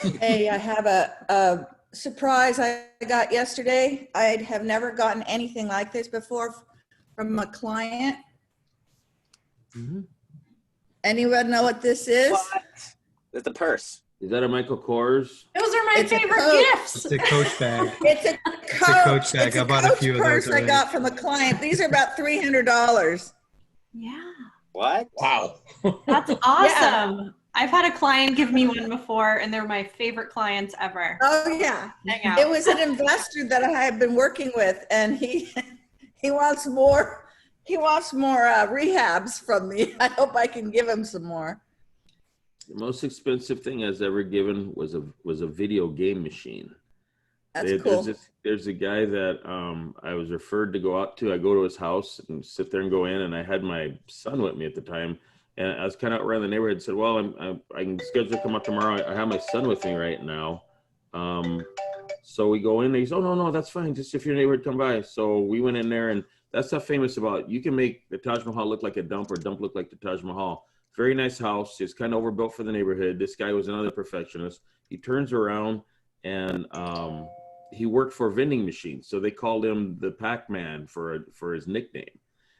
Hey, I have a surprise I got yesterday. I have never gotten anything like this before from a client. Anyone know what this is? What? It's a purse. Is that a Michael Kors? Those are my It's a favorite coat. gifts. It's a Coach bag. It's a It's a coach. Coach bag. It's I a bought a Coach few of those purse I already. got from a client. These are about $300. Yeah. What? Wow. That's awesome. I've had a client give me one before, and they're my favorite clients ever. Oh yeah, Hang out. it was an investor that I had been working with, and he wants more. He wants more rehabs from me. I hope I can give him some more. The most expensive thing I was ever given was a video game machine. That's cool. There's a guy that I was referred to go out to. I go to his house and sit there and go in, and I had my son with me at the time. And I was kind of around the neighborhood and said, well, I can schedule to come out tomorrow. I have my son with me right now. So we go in and he's, oh, no, that's fine. Just if your neighborhood come by. So we went in there, and that's not famous about, you can make the Taj Mahal look like a dump or dump look like the Taj Mahal. Very nice house. It's kind of overbuilt for the neighborhood. This guy was another perfectionist. He turns around and he worked for vending machines. So they called him the Pac-Man for his nickname.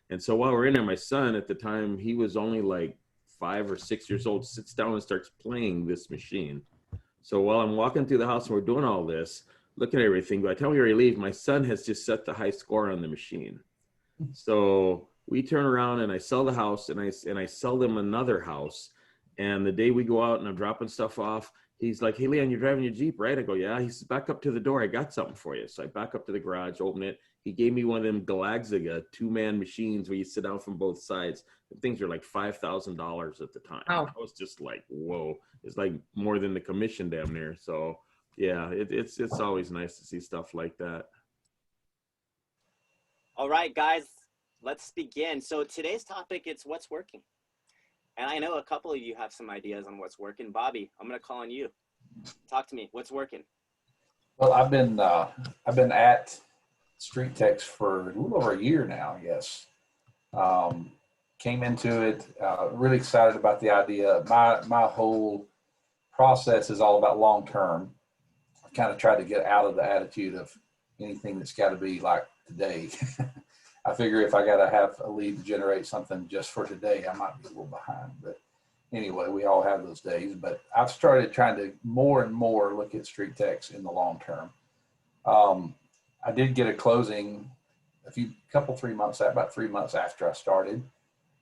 And so while we're in there, my son at the time, he was only like 5 or 6 years old, sits down and starts playing this machine. So while I'm walking through the house and we're doing all this, looking at everything, by the time we leave, my son has just set the high score on the machine. So we turn around and I sell the house, and I sell them another house. And the day we go out and I'm dropping stuff off, he's like, hey, Leon, you're driving your Jeep, right? I go, yeah. He says, back up to the door. I got something for you. So I back up to the garage, open it. He gave me one of them Galagziga 2-man machines where you sit down from both sides. The things are like $5,000 at the time. Wow. I was just like, whoa. It's like more than the commission damn near. So yeah, it's always nice to see stuff like that. All right, guys, let's begin. So today's topic, it's what's working. And I know a couple of you have some ideas on what's working. Bobby, I'm going to call on you. Talk to me. What's working? Well, I've been at Street Text for a little over a year now, I guess. Came into it, really excited about the idea. My whole process is all about long-term. I kind of tried to get out of the attitude of anything that's got to be like today. I figure if I got to have a lead to generate something just for today, I might be a little behind. But anyway, we all have those days. But I've started trying to more and more look at Street Text in the long term. I did get a closing about 3 months after I started.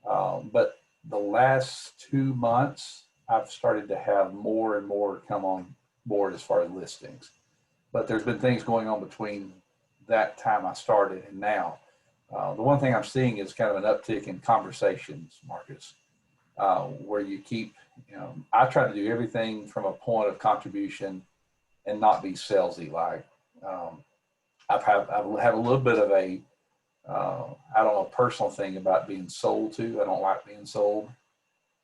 But the last 2 months, I've started to have more and more come on board as far as listings. But there's been things going on between that time I started and now. The one thing I'm seeing is kind of an uptick in conversations, Marcus, where you keep, I try to do everything from a point of contribution and not be salesy. Like I've had a little bit of a, personal thing about being sold to. I don't like being sold.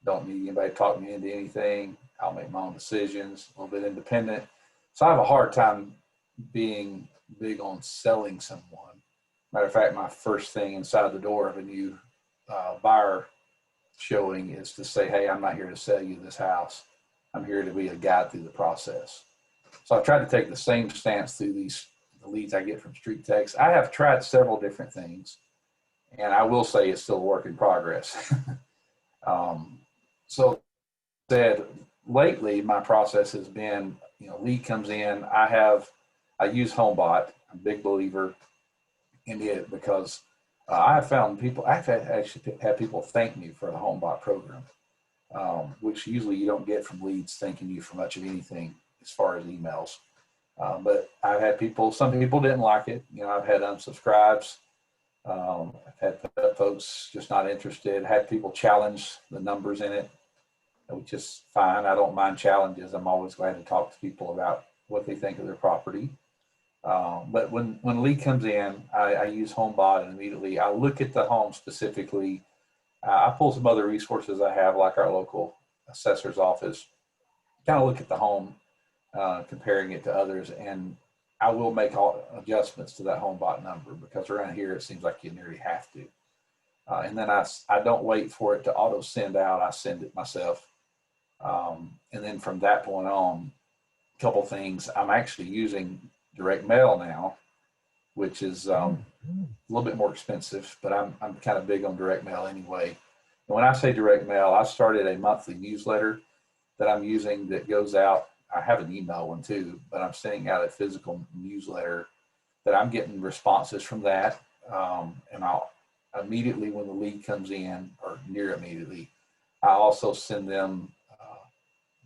Don't need anybody to talk me into anything. I'll make my own decisions, a little bit independent. So I have a hard time being big on selling someone. Matter of fact, my first thing inside the door of a new buyer showing is to say, hey, I'm not here to sell you this house. I'm here to be a guide through the process. So I try to take the same stance through the leads I get from Street Text. I have tried several different things, and I will say it's still a work in progress. So lately my process has been, lead comes in. I use HomeBot. I'm a big believer in it because I have found I've actually had people thank me for the HomeBot program, which usually you don't get from leads thanking you for much of anything as far as emails. But I've had some people didn't like it. I've had unsubscribes. I've had folks just not interested. Had people challenge the numbers in it, which is fine. I don't mind challenges. I'm always glad to talk to people about what they think of their property. But when lead comes in, I use HomeBot, and immediately I look at the home specifically. I pull some other resources I have, like our local assessor's office, kind of look at the home, comparing it to others, and I will make all adjustments to that HomeBot number because around here it seems like you nearly have to. And then I don't wait for it to auto send out. I send it myself. And then from that point on, couple things. I'm actually using direct mail now, which is a little bit more expensive, but I'm kind of big on direct mail anyway. And when I say direct mail, I started a monthly newsletter that I'm using that goes out. I have an email one too, but I'm sending out a physical newsletter that I'm getting responses from that. And I'll immediately when the lead comes in, or near immediately, I also send them,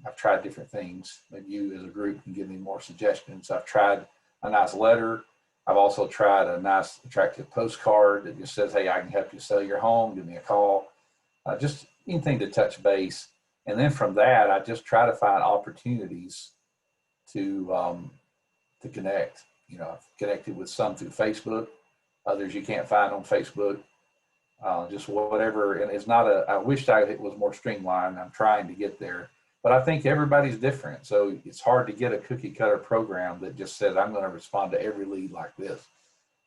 I've tried different things. Maybe you as a group can give me more suggestions. I've tried a nice letter. I've also tried a nice attractive postcard that just says, hey, I can help you sell your home, give me a call. Just anything to touch base. And then from that, I just try to find opportunities to connect. You know, I've connected with some through Facebook, others you can't find on Facebook. Just whatever, and it's not I wish it was more streamlined. I'm trying to get there, but I think everybody's different. So it's hard to get a cookie cutter program that just says, I'm going to respond to every lead like this.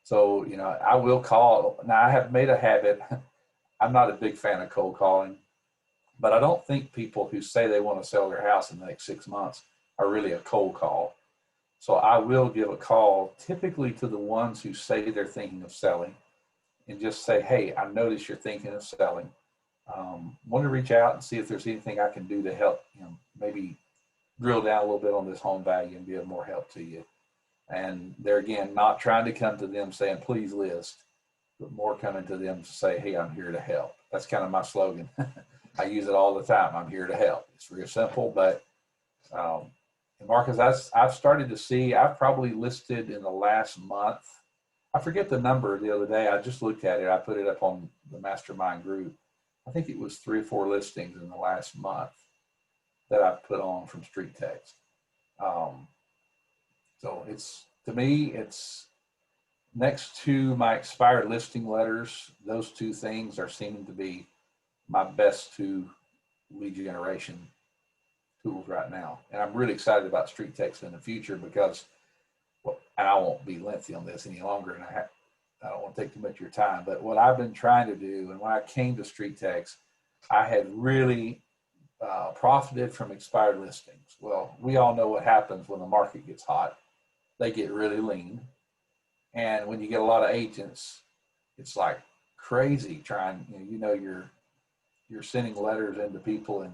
So, you know, I will call. Now I have made a habit. I'm not a big fan of cold calling, but I don't think people who say they want to sell their house in the next 6 months are really a cold call. So I will give a call typically to the ones who say they're thinking of selling, and just say, hey, I noticed you're thinking of selling. Want to reach out and see if there's anything I can do to help, you know, maybe drill down a little bit on this home value and be of more help to you. And they're, again, not trying to come to them saying, please list, but more coming to them to say, hey, I'm here to help. That's kind of my slogan. I use it all the time. I'm here to help. It's real simple, but and Marcus, I've started to see, I've probably listed in the last month, I forget the number the other day. I just looked at it. I put it up on the Mastermind group. I think it was 3 or 4 listings in the last month that I've put on from Street Text. So it's, to me, it's next to my expired listing letters. Those 2 things are seeming to be my best 2 lead generation tools right now. And I'm really excited about Street Text in the future because, well, and I won't be lengthy on this any longer, and I don't want to take too much of your time, but what I've been trying to do, and when I came to Street Text, I had really profited from expired listings. Well, we all know what happens when the market gets hot. They get really lean. And when you get a lot of agents, it's like crazy trying, you're sending letters into people, and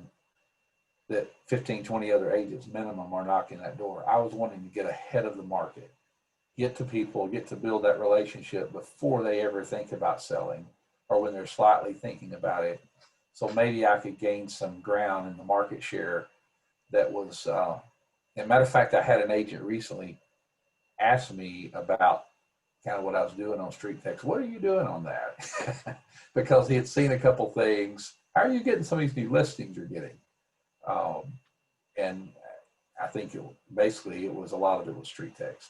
that 15, 20 other agents minimum are knocking that door. I was wanting to get ahead of the market, get to people, get to build that relationship before they ever think about selling, or when they're slightly thinking about it. So maybe I could gain some ground in the market share that was, as a matter of fact, I had an agent recently ask me about kind of what I was doing on Street Text. What are you doing on that? Because he had seen a couple things. How are you getting some of these new listings you're getting? And I think basically it was a lot of it was Street Text.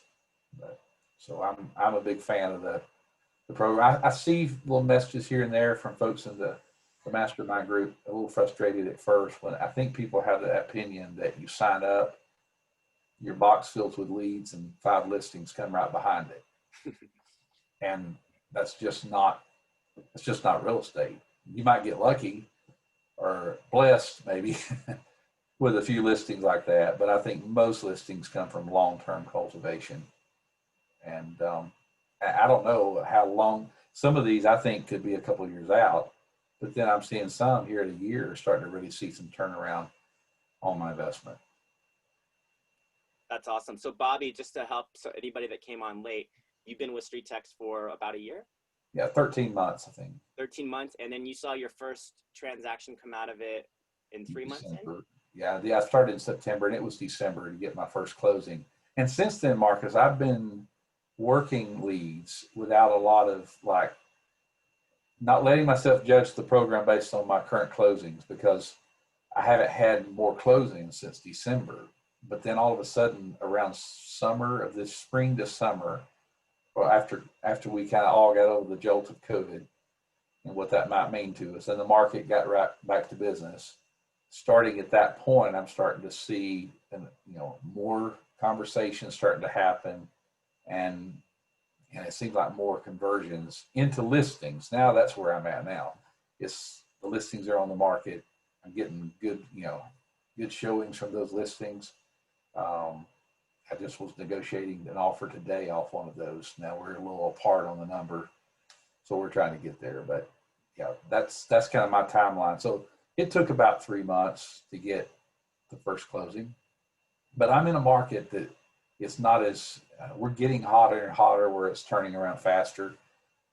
But, so I'm a big fan of the program. I see little messages here and there from folks in the Mastermind group, a little frustrated at first when I think people have that opinion that you sign up, your box fills with leads, and 5 listings come right behind it. And that's just not real estate. You might get lucky or blessed maybe with a few listings like that, but I think most listings come from long-term cultivation. And I don't know how long, some of these I think could be a couple of years out, but then I'm seeing some here in a year starting to really see some turnaround on my investment. That's awesome. So Bobby, just to help so anybody that came on late, you've been with Street Text for about a year? Yeah, 13 months, I think. 13 months. And then you saw your first transaction come out of it in 3 months in? Yeah, I started in September, and it was December to get my first closing. And since then, Marcus, I've been working leads without a lot of, like, not letting myself judge the program based on my current closings, because I haven't had more closings since December. But then all of a sudden around summer of this spring to summer, or after we kind of all got over the jolt of COVID and what that might mean to us, and the market got right back to business. Starting at that point, I'm starting to see, more conversations starting to happen, and it seems like more conversions into listings. Now that's where I'm at now. It's the listings are on the market. I'm getting good showings from those listings. just was negotiating an offer today off one of those. Now we're a little apart on the number, so we're trying to get there. But yeah, that's kind of my timeline. So it took about 3 months to get the first closing, but I'm in a market that it's not as we're getting hotter and hotter where it's turning around faster.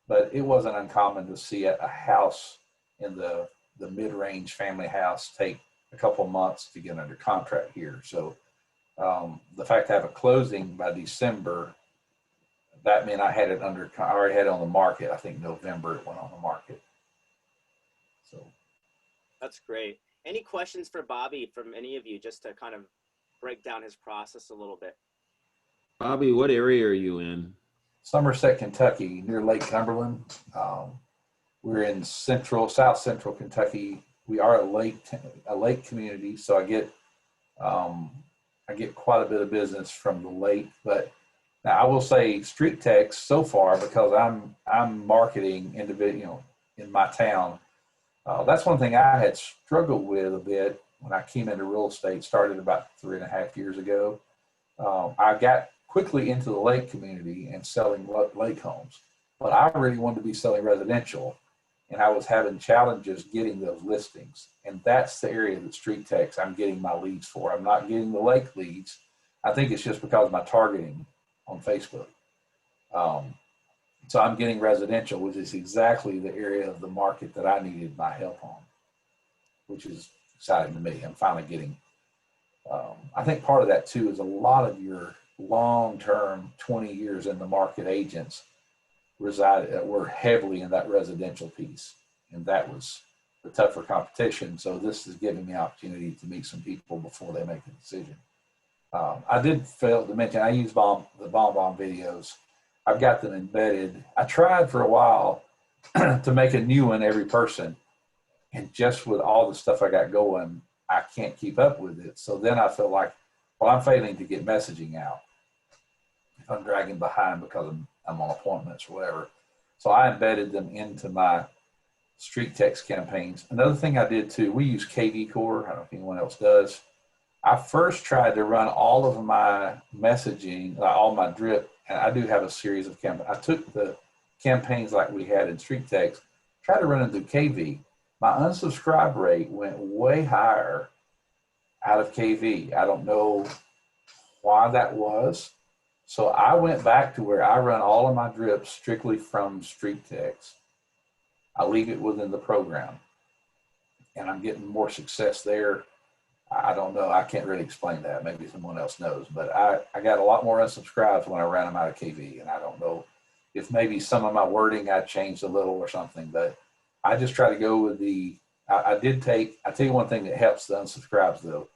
But it wasn't uncommon to see a house in the mid-range family house take a couple months to get under contract here. So the fact to have a closing by December, that meant I already had it on the market. I think November it went on the market. So that's great. Any questions for Bobby from any of you, just to kind of break down his process a little bit? Bobby, what area are you in? Somerset, Kentucky, near Lake Cumberland. We're in south central Kentucky. We are a lake community, so I get quite a bit of business from the lake. But now I will say street text so far, because I'm marketing individual in my town. That's one thing I had struggled with a bit when I came into real estate. Started about 3.5 years ago. I got quickly into the lake community and selling lake homes, but I really wanted to be selling residential, and I was having challenges getting those listings. And that's the area that street text I'm getting my leads for. I'm not getting the lake leads. I think it's just because of my targeting on Facebook. So I'm getting residential, which is exactly the area of the market that I needed my help on, which is exciting to me. I'm finally getting, I think part of that too is a lot of your long-term 20 years in the market agents were heavily in that residential piece, and that was the tougher competition. So this is giving me opportunity to meet some people before they make a decision. I did fail to mention I use the BombBomb videos. I've got them embedded. I tried for a while to make a new one every person, and just with all the stuff I got going, I can't keep up with it. So then I feel like, well, I'm failing to get messaging out if I'm dragging behind because I'm on appointments or whatever. So I embedded them into my street text campaigns. Another thing I did too, we use KV Core. I don't know if anyone else does. I first tried to run all of my messaging, all my drip, and I do have a series of campaigns. I took the campaigns like we had in street text, tried to run them through KV. My unsubscribe rate went way higher out of KV. I don't know why that was. So I went back to where I run all of my drips strictly from street text. I leave it within the program, and I'm getting more success there. I don't know. I can't really explain that. Maybe someone else knows, but I got a lot more unsubscribes when I ran them out of KV, and I don't know if maybe some of my wording I changed a little or something, but I just try to go with I tell you one thing that helps the unsubscribes though,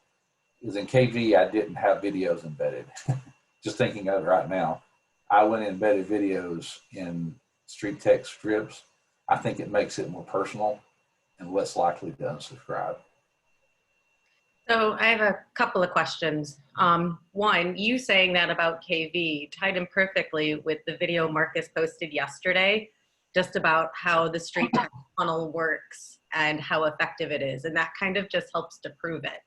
is in KV, I didn't have videos embedded. Just thinking of it right now, I went and embedded videos in street text strips. I think it makes it more personal and less likely to unsubscribe. So I have a couple of questions. One, you saying that about KV tied in perfectly with the video Marcus posted yesterday, just about how the street text funnel works and how effective it is. And that kind of just helps to prove it.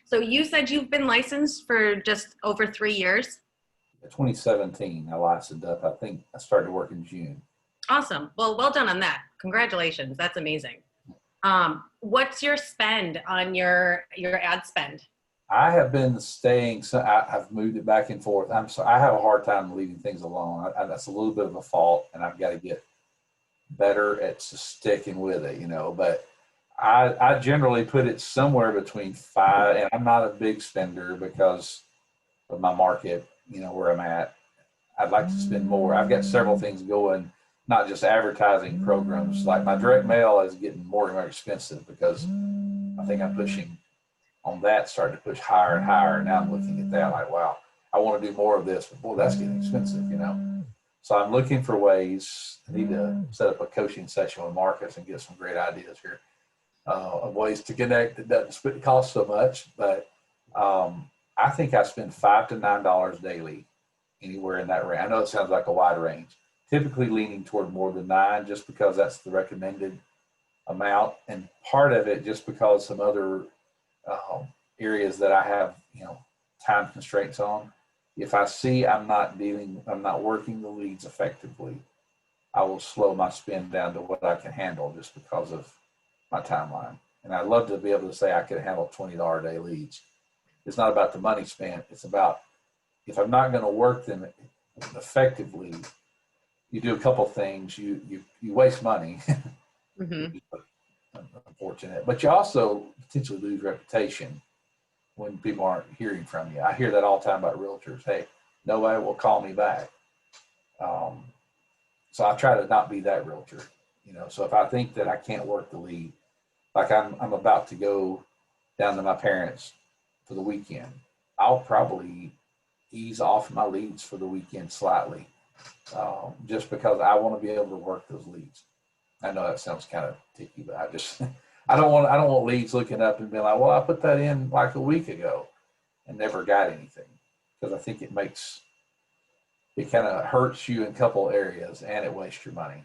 So you said you've been licensed for just over 3 years? 2017, I licensed up. I think I started work in June. Awesome. Well done on that. Congratulations. That's amazing. What's your spend on your ad spend? I have been I've moved it back and forth. I have a hard time leaving things alone. That's a little bit of a fault, and I've got to get better at sticking with it, but I generally put it somewhere between 5, and I'm not a big spender because of my market, where I'm at. I'd like to spend more. I've got several things going, not just advertising programs. Like my direct mail is getting more and more expensive because I think I'm pushing on that, starting to push higher and higher. Now I'm looking at that like, wow, I want to do more of this, but boy, that's getting expensive, So I'm looking for ways. I need to set up a coaching session with Marcus and get some great ideas here of ways to connect that doesn't cost so much. But I think I spend $5 to $9 daily, anywhere in that range. I know it sounds like a wide range. Typically leaning toward more than 9, just because that's the recommended amount, and part of it just because some other areas that I have, time constraints on. If I see I'm not working the leads effectively, I will slow my spend down to what I can handle just because of my timeline. And I'd love to be able to say I could handle $20 a day leads. It's not about the money spent. It's about, if I'm not going to work them effectively, you do a couple things. You waste money, Mm-hmm. unfortunate, but you also potentially lose reputation when people aren't hearing from you. I hear that all the time about realtors. Hey, nobody will call me back. So I try to not be that realtor, So if I think that I can't work the lead, like I'm about to go down to my parents for the weekend, I'll probably ease off my leads for the weekend slightly, just because I want to be able to work those leads. I know that sounds kind of ticky, but I don't want leads looking up and being like, well, I put that in like a week ago and never got anything, because I think it kind of hurts you in a couple areas and it wastes your money.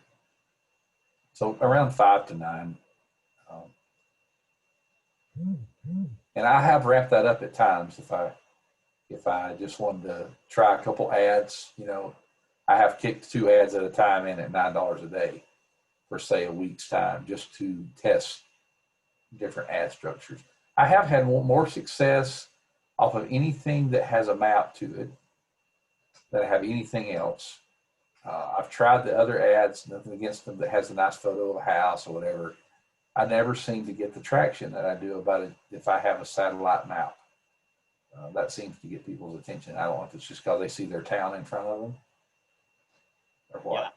So around 5 to 9. And I have wrapped that up at times if I just wanted to try a couple ads. I have kicked 2 ads at a time in at $9 a day for, say, a week's time, just to test different ad structures. I have had more success off of anything that has a map to it than I have anything else. I've tried the other ads, nothing against them, that has a nice photo of a house or whatever. I never seem to get the traction that I do about it if I have a satellite map. That seems to get people's attention. I don't know if it's just because they see their town in front of them or what. Yeah.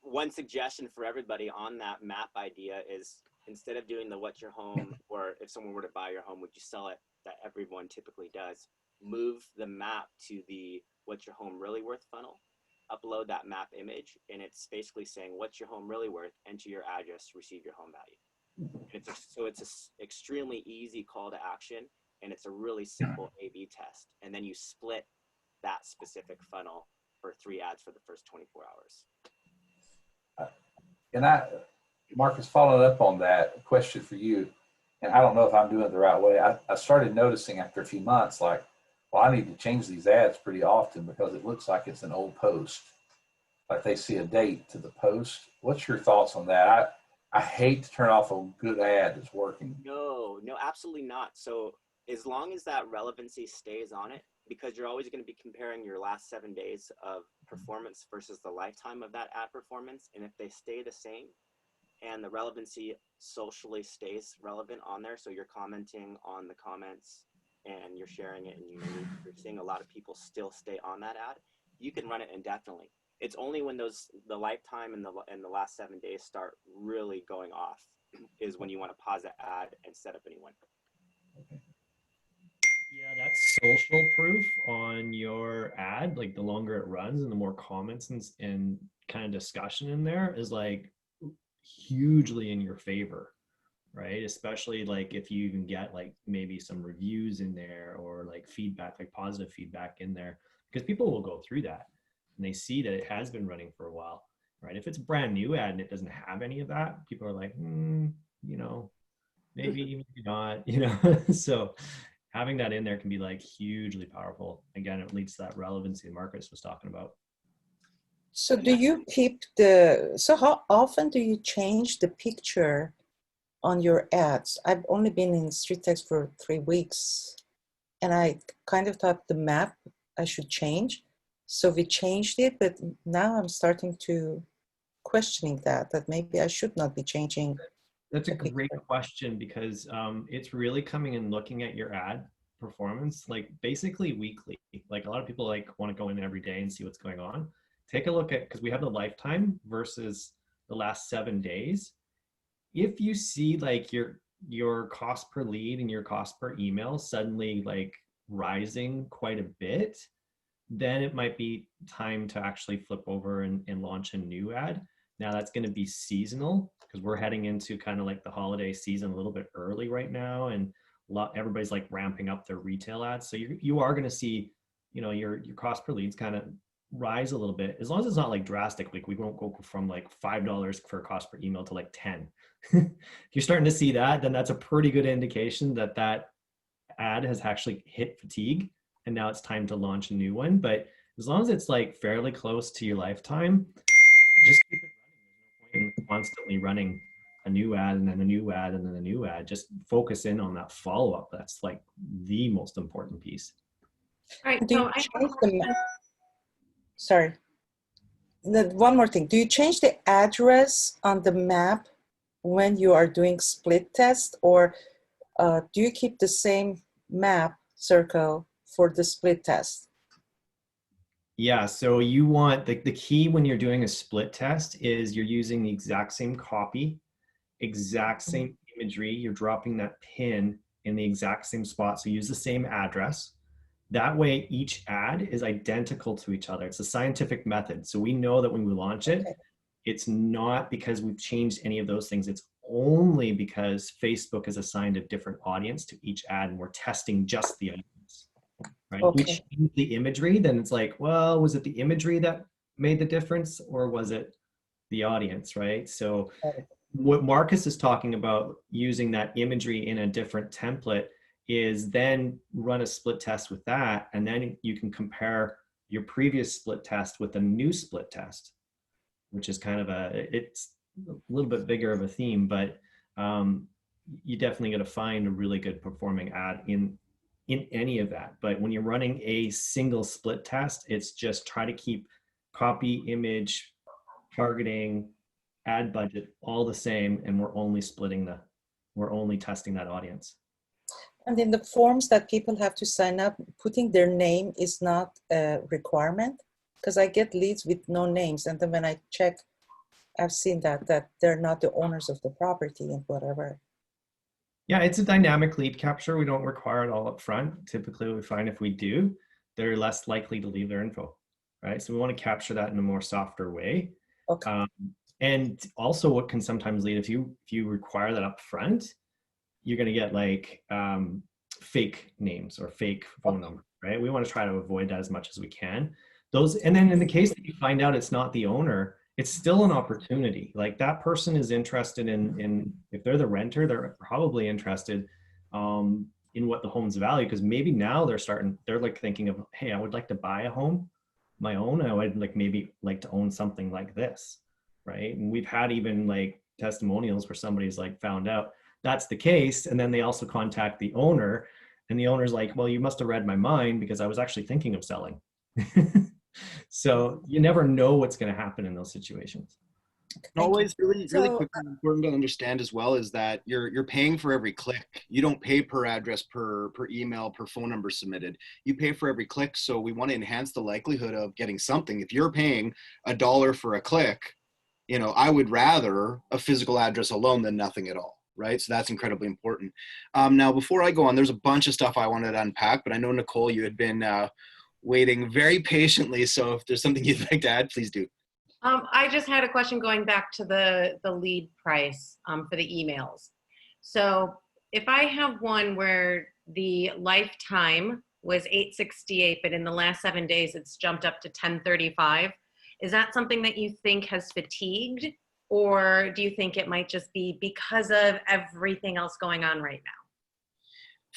One suggestion for everybody on that map idea is, instead of doing the what's your home, or if someone were to buy your home, would you sell it, that everyone typically does, move the map to the what's your home really worth funnel, upload that map image, and it's basically saying what's your home really worth, enter your address, receive your home value. So it's an extremely easy call to action, and it's a really simple A/B test. And then you split that specific funnel for 3 ads for the first 24 hours. And Marcus, following up on that, question for you, and I don't know if I'm doing it the right way. I started noticing after a few months, like, well, I need to change these ads pretty often because it looks like it's an old post. Like they see a date to the post. What's your thoughts on that? I hate to turn off a good ad that's working. No, absolutely not. So as long as that relevancy stays on it, because you're always going to be comparing your last 7 days of performance versus the lifetime of that ad performance. And if they stay the same and the relevancy socially stays relevant on there, so you're commenting on the comments and you're sharing it, and you're seeing a lot of people still stay on that ad, you can run it indefinitely. It's only when the lifetime and the last 7 days start really going off is when you want to pause the ad and set up a new one. Yeah, that's social proof on your ad. Like the longer it runs and the more comments and kind of discussion in there is like hugely in your favor, right? Especially like if you even get like maybe some reviews in there or like feedback, like positive feedback in there, because people will go through that and they see that it has been running for a while, right? If it's a brand new ad and it doesn't have any of that, people are like, maybe not, so having that in there can be like hugely powerful. Again, it leads to that relevancy Marcus was talking about. So how often do you change the picture on your ads? I've only been in Street Text for 3 weeks, and I kind of thought the map I should change. So we changed it, but now I'm starting to questioning that maybe I should not be changing. That's a great question, because it's really coming and looking at your ad performance, like basically weekly. Like a lot of people like want to go in every day and see what's going on. Take a look at, because we have the lifetime versus the last 7 days. If you see like your cost per lead and your cost per email suddenly like rising quite a bit, then it might be time to actually flip over and launch a new ad. Now that's going to be seasonal, because we're heading into kind of like the holiday season a little bit early right now, and everybody's like ramping up their retail ads. So you are going to see, your cost per leads kind of rise a little bit, as long as it's not like drastic. Like we won't go from like $5 for cost per email to like 10. If you're starting to see that, then that's a pretty good indication that ad has actually hit fatigue and now it's time to launch a new one. But as long as it's like fairly close to your lifetime, just keep it running. There's no point in constantly running a new ad and then a new ad and then a new ad. Just focus in on that follow-up. That's like the most important piece. All right, Do so you I have a change the question. Sorry. One more thing. Do you change the address on the map when you are doing split test, or do you keep the same map circle for the split test? Yeah, so you want the key when you're doing a split test is you're using the exact same copy, exact same imagery. You're dropping that pin in the exact same spot. So use the same address. That way each ad is identical to each other. It's a scientific method. So we know that when we launch it, Okay. it's not because we've changed any of those things. It's only because Facebook has assigned a different audience to each ad and we're testing just the audience. Right? If we Okay. change the imagery, then it's like, well, was it the imagery that made the difference or was it the audience, right? So what Marcus is talking about, using that imagery in a different template, is then run a split test with that, and then you can compare your previous split test with a new split test, which is kind of it's a little bit bigger of a theme, but you definitely got to find a really good performing ad in any of that. But when you're running a single split test, it's just try to keep copy, image, targeting, ad budget all the same, and we're only testing that audience. And in the forms that people have to sign up, putting their name is not a requirement, because I get leads with no names, and then when I check, I've seen that they're not the owners of the property and whatever. Yeah, it's a dynamic lead capture. We don't require it all up front. Typically, we find if we do, they're less likely to leave their info, right? So we want to capture that in a more softer way. Okay. And also what can sometimes lead, if you require that up front, you're going to get like fake names or fake phone numbers, right? We want to try to avoid that as much as we can. And then in the case that you find out it's not the owner, it's still an opportunity. Like that person is interested in if they're the renter, they're probably interested in what the home's value, because maybe now they're like thinking of, hey, I would like to buy a home, my own. I would maybe like to own something like this, right? And we've had even like testimonials where somebody's like found out that's the case, and then they also contact the owner, and the owner's like, well, you must have read my mind because I was actually thinking of selling. So you never know what's going to happen in those situations. And always really quickly important to understand as well is that you're paying for every click. You don't pay per address, per email, per phone number submitted. You pay for every click. So we want to enhance the likelihood of getting something. If you're paying $1 for a click, I would rather a physical address alone than nothing at all. Right. So that's incredibly important. Now, before I go on, there's a bunch of stuff I wanted to unpack, but I know, Nicole, you had been waiting very patiently. So if there's something you'd like to add, please do. I just had a question going back to the lead price for the emails. So if I have one where the lifetime was $868, but in the last 7 days it's jumped up to $1035, is that something that you think has fatigued, or do you think it might just be because of everything else going on right now?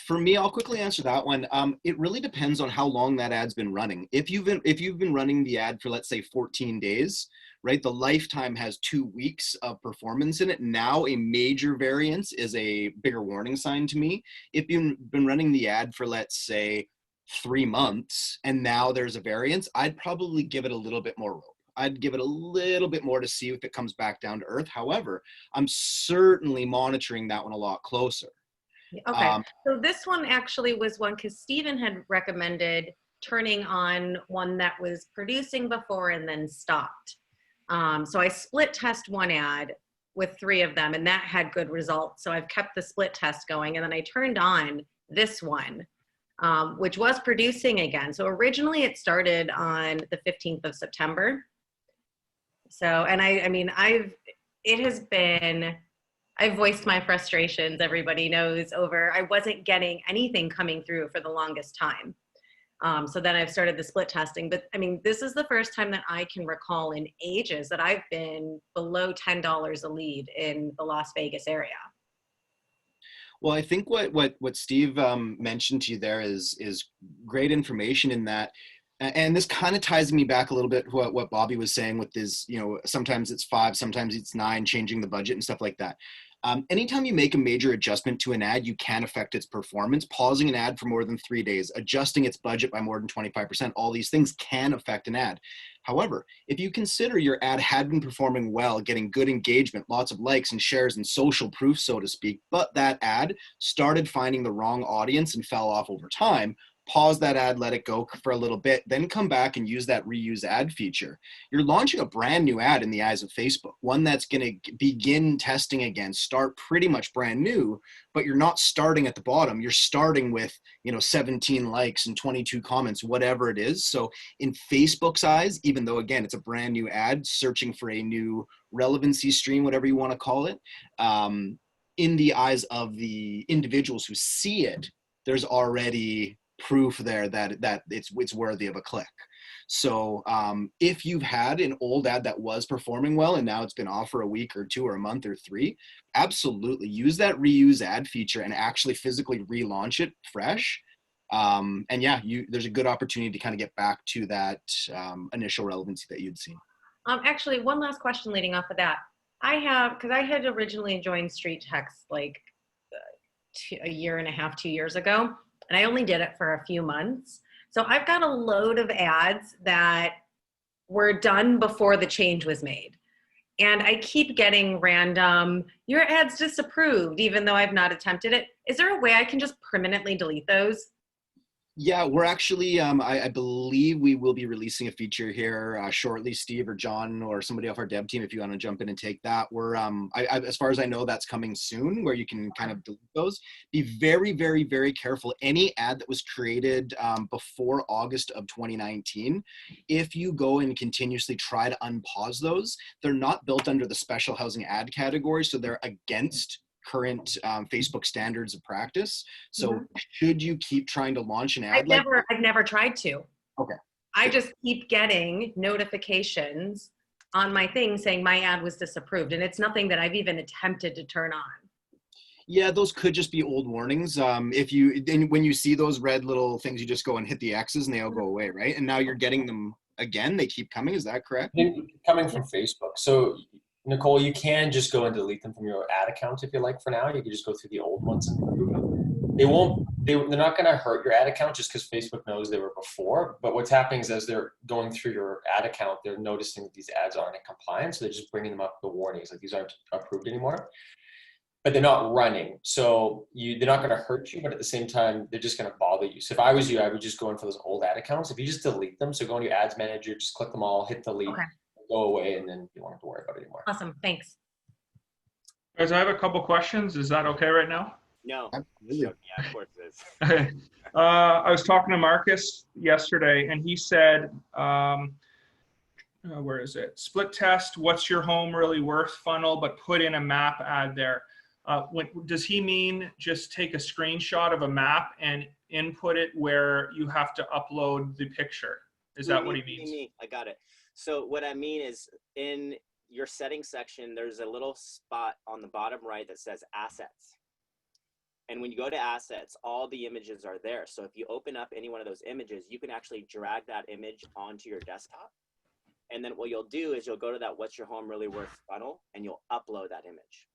For me, I'll quickly answer that one. It really depends on how long that ad's been running. If you've been running the ad for, let's say, 14 days, right, the lifetime has 2 weeks of performance in it. Now a major variance is a bigger warning sign to me. If you've been running the ad for, let's say, 3 months and now there's a variance, I'd probably give it a little bit more rope. I'd give it a little bit more to see if it comes back down to earth. However, I'm certainly monitoring that one a lot closer. Okay, so this one actually was one because Stephen had recommended turning on one that was producing before and then stopped. So I split test one ad with 3 of them, and that had good results. So I've kept the split test going, and then I turned on this one, which was producing again. So originally it started on the 15th of September. So, and I've voiced my frustrations, everybody knows, over I wasn't getting anything coming through for the longest time. So then I've started the split testing. But I mean, this is the first time that I can recall in ages that I've been below $10 a lead in the Las Vegas area. Well, I think what Steve mentioned to you there is great information in that, and this kind of ties me back a little bit to what Bobby was saying with this, sometimes it's 5, sometimes it's 9, changing the budget and stuff like that. Anytime you make a major adjustment to an ad, you can affect its performance. Pausing an ad for more than 3 days, adjusting its budget by more than 25%, all these things can affect an ad. However, if you consider your ad had been performing well, getting good engagement, lots of likes and shares and social proof, so to speak, but that ad started finding the wrong audience and fell off over time, pause that ad, let it go for a little bit, then come back and use that reuse ad feature. You're launching a brand new ad in the eyes of Facebook, one that's going to begin testing again, start pretty much brand new, but you're not starting at the bottom. You're starting with, 17 likes and 22 comments, whatever it is. So in Facebook's eyes, even though, again, it's a brand new ad, searching for a new relevancy stream, whatever you want to call it, in the eyes of the individuals who see it, there's already proof there that it's worthy of a click. So if you've had an old ad that was performing well and now it's been off for a week or 2 or a month or 3, absolutely use that reuse ad feature and actually physically relaunch it fresh. And yeah, there's a good opportunity to kind of get back to that initial relevancy that you'd seen. Actually, one last question leading off of that. Because I had originally joined Street Text like a year and a half, 2 years ago. And I only did it for a few months. So I've got a load of ads that were done before the change was made. And I keep getting random, your ad's disapproved, even though I've not attempted it. Is there a way I can just permanently delete those? Yeah, we're actually, I believe we will be releasing a feature here shortly, Steve or John or somebody off our dev team, if you want to jump in and take that. We're, as far as I know, that's coming soon, where you can kind of delete those. Be very, very, very careful. Any ad that was created before August of 2019, if you go and continuously try to unpause those, they're not built under the special housing ad category, so they're against current Facebook standards of practice. So should you keep trying to launch an ad I've never tried to. Okay. I just keep getting notifications on my thing saying my ad was disapproved, and it's nothing that I've even attempted to turn on. Yeah, those could just be old warnings. When you see those red little things, you just go and hit the X's and they all go away, right? And now you're getting them again. They keep coming. Is that correct? Coming from Facebook. So Nicole, you can just go and delete them from your ad account if you like. For now, you can just go through the old ones and remove them. They're not going to hurt your ad account just because Facebook knows they were before. But what's happening is as they're going through your ad account, they're noticing that these ads aren't in compliance. So they're just bringing them up the warnings, like these aren't approved anymore. But they're not running. So they're not going to hurt you, but at the same time, they're just going to bother you. So if I was you, I would just go in for those old ad accounts. If you just delete them, so go into your ads manager, just click them all, hit delete. Okay. Go away, and then you won't have to worry about it anymore. Awesome, thanks. Guys, I have a couple questions. Is that okay right now? No. Yeah, of course it is. Okay. I was talking to Marcus yesterday, and he said, where is it? Split test, what's your home really worth funnel, but put in a map ad there. Does he mean just take a screenshot of a map and input it where you have to upload the picture? Is that what he means? I got it. So what I mean is in your settings section, there's a little spot on the bottom right that says assets. And when you go to assets, all the images are there. So if you open up any one of those images, you can actually drag that image onto your desktop. And then what you'll do is you'll go to that what's your home really worth funnel and you'll upload that image.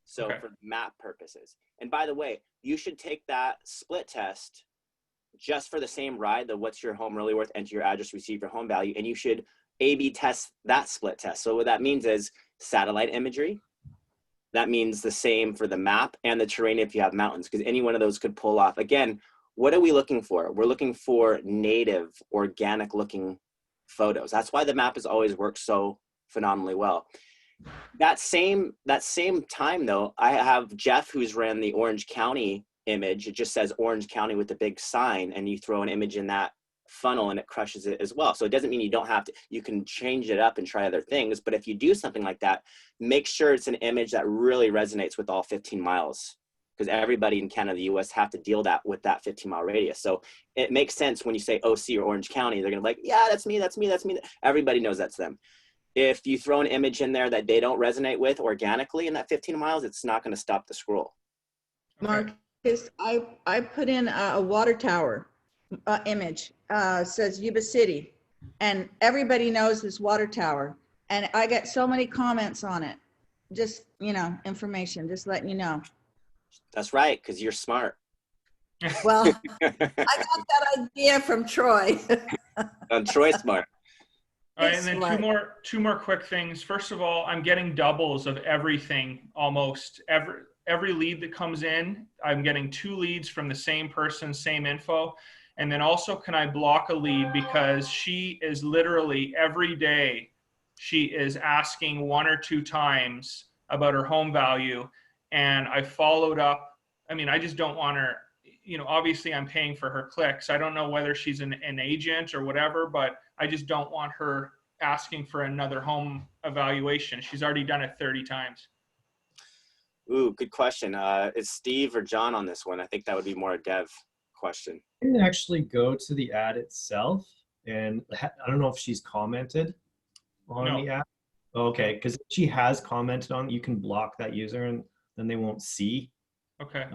So for map purposes. And by the way, you should take that split test just for the same ride, the what's your home really worth, enter your address, receive your home value, and you should A/B test that split test. So what that means is satellite imagery. That means the same for the map and the terrain if you have mountains, because any one of those could pull off. Again, what are we looking for? We're looking for native, organic looking photos. That's why the map has always worked so phenomenally well. That same time though, I have Jeff who's ran the Orange County image. It just says Orange County with the big sign, and you throw an image in that funnel and it crushes it as well. So it doesn't mean you don't have to, you can change it up and try other things, but if you do something like that, make sure it's an image that really resonates with all 15 miles, because everybody in Canada, the US have to deal with that 15-mile radius. So it makes sense when you say OC or Orange County, they're gonna be like, yeah, that's me, that's me, that's me. Everybody knows that's them. If you throw an image in there that they don't resonate with organically in that 15 miles, it's not gonna stop the scroll. Marcus, I put in a water tower image, says Yuba City, and everybody knows this water tower. And I get so many comments on it. Just, you know, information, just letting you know. That's right, because you're smart. Well, I got that idea from Troy. Troy's smart. All right, and then two more quick things. First of all, I'm getting doubles of everything almost. Every lead that comes in, I'm getting 2 leads from the same person, same info. And then also, can I block a lead, because she is literally every day, she is asking 1 or 2 times about her home value. And I followed up. I mean, I just don't want her, you know, obviously I'm paying for her clicks. I don't know whether she's an agent or whatever, but I just don't want her asking for another home evaluation. She's already done it 30 times. Ooh, good question. Is Steve or John on this one? I think that would be more a dev question. You can actually go to the ad itself, and I don't know if she's commented on the ad. Okay, because if she has commented on it, you can block that user, and then they won't see. Okay.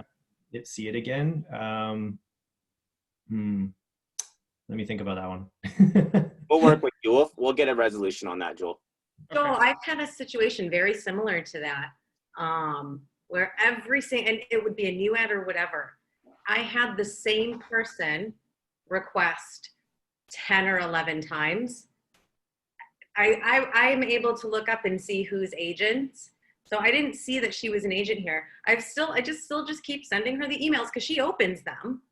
See it again. Let me think about that one. We'll work with you. We'll get a resolution on that, Joel. So I've had a situation very similar to that, where and it would be a new ad or whatever. I had the same person request 10 or 11 times. I'm able to look up and see who's agents. So I didn't see that she was an agent here. I just keep sending her the emails because she opens them.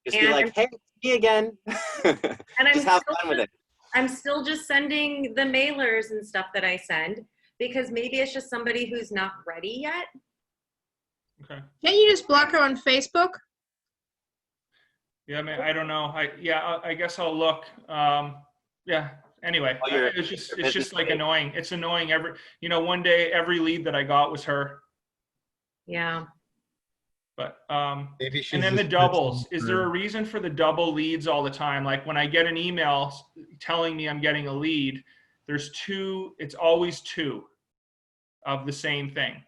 Just be like, hey, it's me again. And just have fun with it. I'm still just sending the mailers and stuff that I send, because maybe it's just somebody who's not ready yet. Okay. Can't you just block her on Facebook? Yeah, I mean, I don't know. I guess I'll look. Yeah. Anyway, it's just like annoying. It's annoying. One day every lead that I got was her. Yeah. But and then the doubles. Is there a reason for the double leads all the time? Like when I get an email telling me I'm getting a lead, there's 2. It's always 2 of the same thing.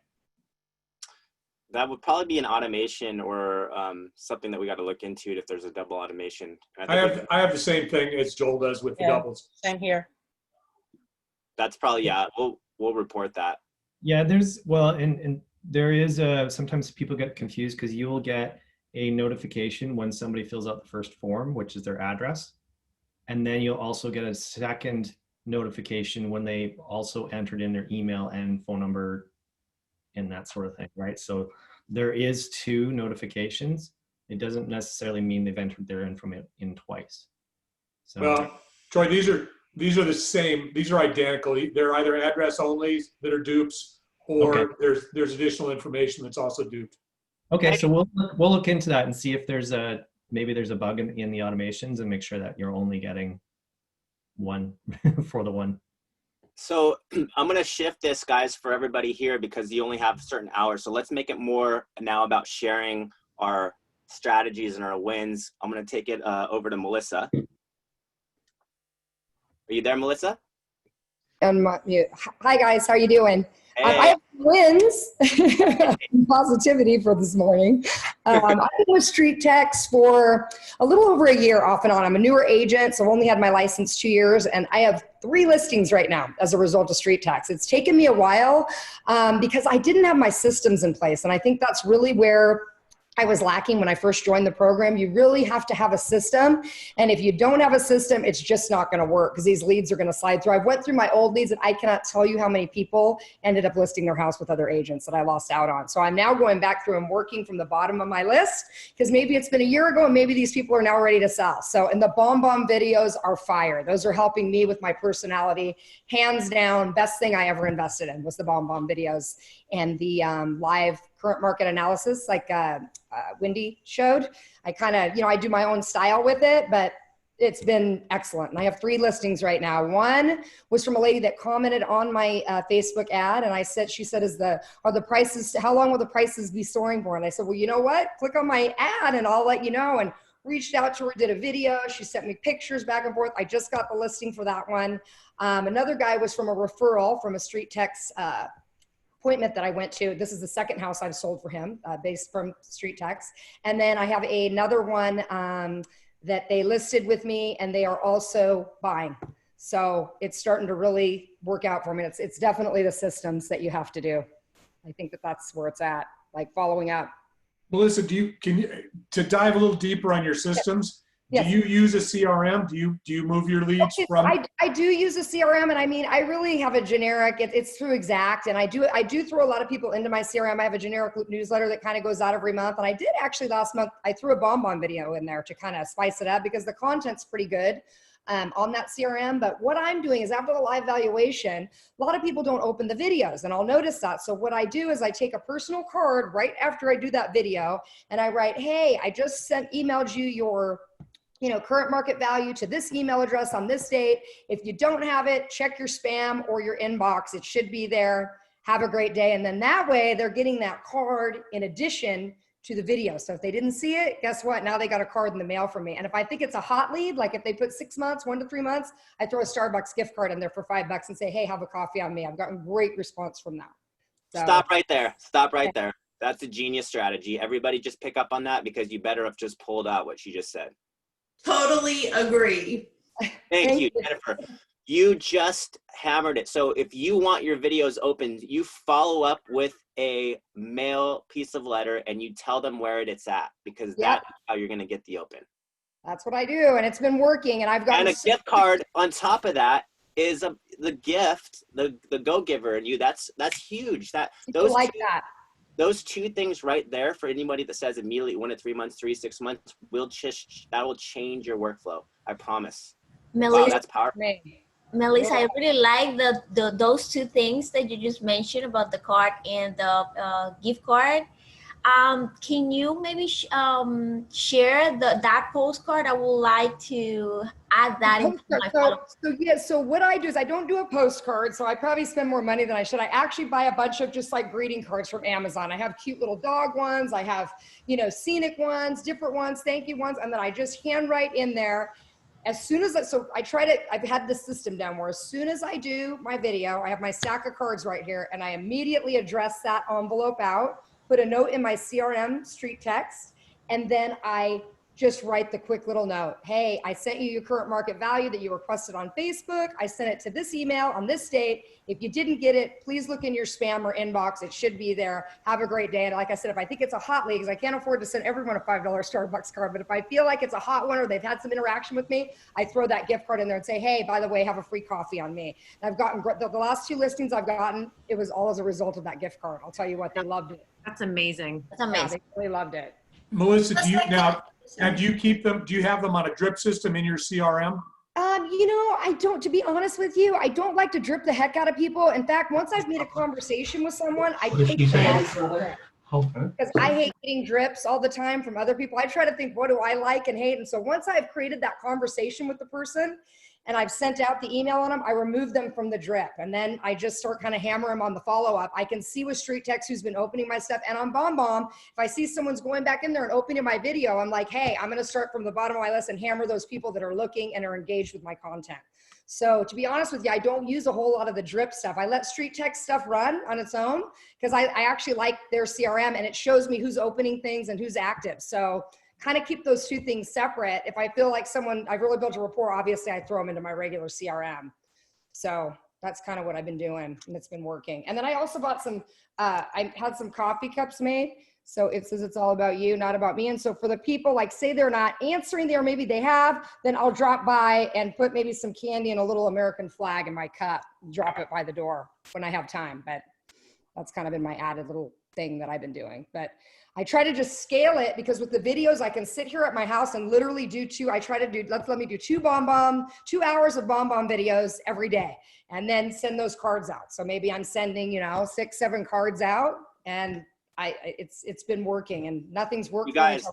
That would probably be an automation or something that we got to look into if there's a double automation. I have the same thing as Joel does with the doubles. Same here. That's probably, we'll report that. Yeah, and there is sometimes people get confused because you will get a notification when somebody fills out the first form, which is their address. And then you'll also get a second notification when they also entered in their email and phone number and that sort of thing, right? So there is 2 notifications. It doesn't necessarily mean they've entered their info in twice. So, well, Troy, these are the same. These are identical. They're either address only that are dupes, or there's additional information that's also duped. Okay, so we'll look into that and see if maybe there's a bug in the automations, and make sure that you're only getting 1 for the one. So I'm going to shift this, guys, for everybody here, because you only have certain hours. So let's make it more now about sharing our strategies and our wins. I'm going to take it over to Melissa. Are you there, Melissa? Hi, guys. How are you doing? Hey. I have wins positivity for this morning. I've been with Street Text for a little over a year off and on. I'm a newer agent, so I've only had my license 2 years, and I have 3 listings right now as a result of Street Text. It's taken me a while because I didn't have my systems in place, and I think that's really where I was lacking when I first joined the program. You really have to have a system. And if you don't have a system, it's just not going to work because these leads are going to slide through. I've went through my old leads and I cannot tell you how many people ended up listing their house with other agents that I lost out on. So I'm now going back through and working from the bottom of my list because maybe it's been a year ago and maybe these people are now ready to sell. So, and the bomb videos are fire. Those are helping me with my personality. Hands down, best thing I ever invested in was the bomb videos and the live current market analysis like Wendy showed. I kind of, I do my own style with it, but it's been excellent. And I have 3 listings right now. One was from a lady that commented on my Facebook ad. And she said, are the prices, how long will the prices be soaring for? And I said, well, you know what? Click on my ad and I'll let you know. And reached out to her, did a video. She sent me pictures back and forth. I just got the listing for that one. Another guy was from a referral from a Street Text appointment that I went to. This is the second house I've sold for him, based from Street Text. And then I have another one that they listed with me, and they are also buying. So it's starting to really work out for me. It's definitely the systems that you have to do. I think that that's where it's at, like following up. Melissa, to dive a little deeper on your systems, Yes. do you use a CRM? Do you move your leads from? I do use a CRM, and I mean, I really have a generic, it's through Exact, and I do throw a lot of people into my CRM. I have a generic newsletter that kind of goes out every month. And I did actually last month, I threw a bonbon video in there to kind of spice it up because the content's pretty good on that CRM. But what I'm doing is after the live valuation, a lot of people don't open the videos, and I'll notice that. So what I do is I take a personal card right after I do that video, and I write, hey, I just emailed you your current market value to this email address on this date. If you don't have it, check your spam or your inbox. It should be there. Have a great day. And then that way they're getting that card in addition to the video. So if they didn't see it, guess what? Now they got a card in the mail from me. And if I think it's a hot lead, like if they put 6 months, 1 to 3 months, I throw a Starbucks gift card in there for $5 and say, hey, have a coffee on me. I've gotten great response from that. So, Stop right there. Stop right there. That's a genius strategy. Everybody just pick up on that, because you better have just pulled out what she just said. Totally agree. Thank you, Jennifer. You just hammered it. So if you want your videos opened, you follow up with a mail piece of letter and you tell them where it's at, because that's how you're going to get the open. That's what I do, and it's been working. And I've got a gift card on top of that is the gift, the go giver, and you. That's huge. Those two things right there, for anybody that says immediately 1 to 3 months, 3 to 6 months, that will change your workflow. I promise. Melissa, wow, that's powerful. Melissa, I really like those two things that you just mentioned about the card and the gift card. Can you maybe share that postcard? I would like to add that into my So what I do is I don't do a postcard, so I probably spend more money than I should. I actually buy a bunch of just like greeting cards from Amazon. I have cute little dog ones. I have, scenic ones, different ones, thank you ones, and then I just handwrite in there. As soon as I've had this system down where as soon as I do my video, I have my stack of cards right here, and I immediately address that envelope out, put a note in my CRM Street Text, and then I just write the quick little note. Hey, I sent you your current market value that you requested on Facebook. I sent it to this email on this date. If you didn't get it, please look in your spam or inbox. It should be there. Have a great day. And like I said, if I think it's a hot lead, because I can't afford to send everyone a $5 Starbucks card, but if I feel like it's a hot one or they've had some interaction with me, I throw that gift card in there and say, hey, by the way, have a free coffee on me. And I've gotten, the last 2 listings I've gotten, it was all as a result of that gift card. I'll tell you what, they loved it. That's amazing. That's amazing. Yeah, they really loved it. Melissa, do you keep them? Do you have them on a drip system in your CRM? I don't, to be honest with you, I don't like to drip the heck out of people. In fact, once I've made a conversation with someone, I take it because I hate getting drips all the time from other people. I try to think, what do I like and hate? And so once I've created that conversation with the person and I've sent out the email on them, I remove them from the drip. And then I just start kind of hammer them on the follow-up. I can see with Street Text who's been opening my stuff. And on BombBomb, if I see someone's going back in there and opening my video, I'm like, hey, I'm going to start from the bottom of my list and hammer those people that are looking and are engaged with my content. So to be honest with you, I don't use a whole lot of the drip stuff. I let Street Text stuff run on its own because I actually like their CRM and it shows me who's opening things and who's active. So kind of keep those two things separate. If I feel like I've really built a rapport, obviously I throw them into my regular CRM. So that's kind of what I've been doing and it's been working. And then I also bought I had some coffee cups made. So it says it's all about you, not about me. And so for the people, like say they're not answering there, maybe they have, then I'll drop by and put maybe some candy and a little American flag in my cup, drop it by the door when I have time. But that's kind of been my added little thing that I've been doing. But I try to just scale it because with the videos, I can sit here at my house and literally do let me do 2 hours of BombBomb videos every day and then send those cards out. So maybe I'm sending, 6, 7 cards out and it's been working and nothing's worked. You guys,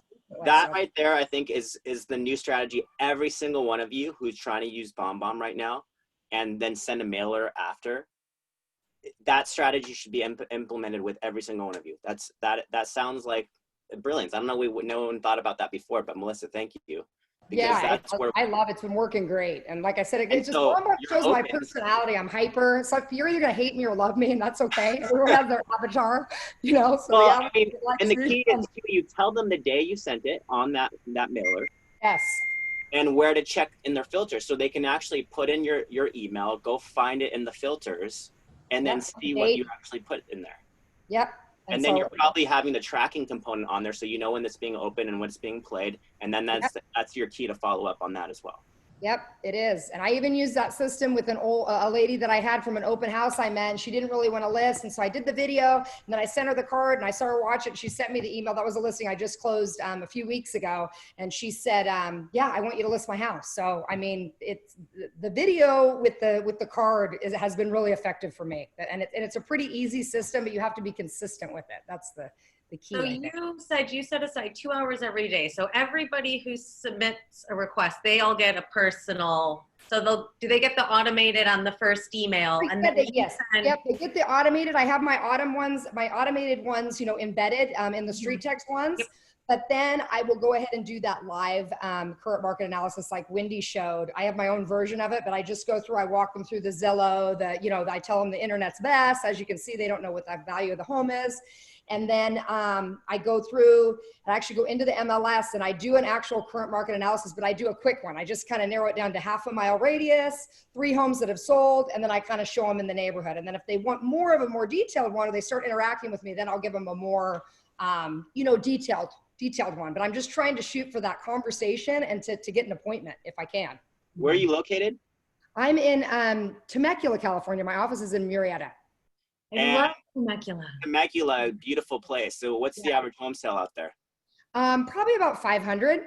that right there, I think is the new strategy. Every single one of you who's trying to use BombBomb right now and then send a mailer after, that strategy should be implemented with every single one of you. That sounds like brilliance. I don't know, no one thought about that before, but Melissa, thank you. Yeah, that's where I love it. It's been working great. And like I said, it just so Walmart shows my open. personality. I'm hyper. It's like you're either gonna hate me or love me, and that's okay. Everyone has their avatar, you know. So well, the I mean, and the key is avatar. you tell them the day you sent it on that mailer. Yes. And where to check in their filters, so they can actually put in your email, go find it in the filters, and then see what you actually put in there. Yep. And then you're probably having the tracking component on there, so you know when it's being open and when it's being played, and then that's your key to follow up on that as well. Yep, it is. And I even used that system with a lady that I had from an open house I met, and she didn't really want to list. And so I did the video, and then I sent her the card, and I saw her watch it. She sent me the email. That was a listing I just closed a few weeks ago. And she said, yeah, I want you to list my house. So, I mean, it's the video with the card has been really effective for me. And it's a pretty easy system, but you have to be consistent with it. That's the key. So you said you set aside 2 hours every day. So everybody who submits a request, they all get a personal. So do they get the automated on the first email? And then yes, yep, they get the automated. I have my automated ones, you know, embedded in the street text ones. Yep. But then I will go ahead and do that live current market analysis like Wendy showed. I have my own version of it, but I just go through, I walk them through the Zillow, I tell them the internet's best. As you can see, they don't know what the value of the home is. And then I go through and actually go into the MLS and I do an actual current market analysis, but I do a quick one. I just kind of narrow it down to 1/2 mile radius, 3 homes that have sold, and then I kind of show them in the neighborhood. And then if they want more of a more detailed one, or they start interacting with me, then I'll give them a more, detailed one. But I'm just trying to shoot for that conversation and to get an appointment if I can. Where are you located? I'm in Temecula, California. My office is in Murrieta. I love Temecula. Temecula, beautiful place. So what's the average home sale out there? Probably about 500.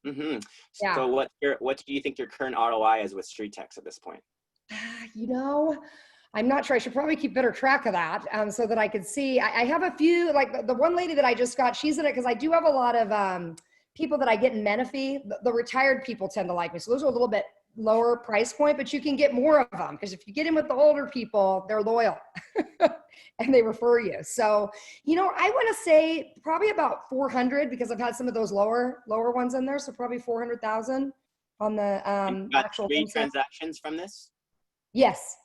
Mm-hmm. Yeah. So what do you think your current ROI is with street text at this point? I'm not sure. I should probably keep better track of that so that I could see. I have a few, like the one lady that I just got, she's in it because I do have a lot of people that I get in Menifee. The retired people tend to like me. So those are a little bit lower price point, but you can get more of them because if you get in with the older people, they're loyal and they refer you. So, I want to say probably about 400 because I've had some of those lower ones in there. So probably 400,000 on the actual 3 transactions from this? Yes.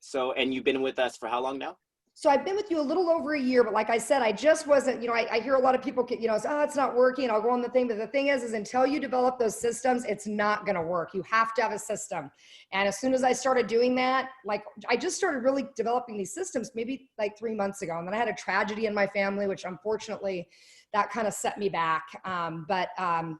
So, and you've been with us for how long now? So I've been with you a little over a year, but like I said, I just wasn't, I hear a lot of people, say, it's not working. I'll go on the thing. But the thing is until you develop those systems, it's not going to work. You have to have a system. And as soon as I started doing that, I just started really developing these systems maybe like 3 months ago. And then I had a tragedy in my family, which unfortunately that kind of set me back. But I'm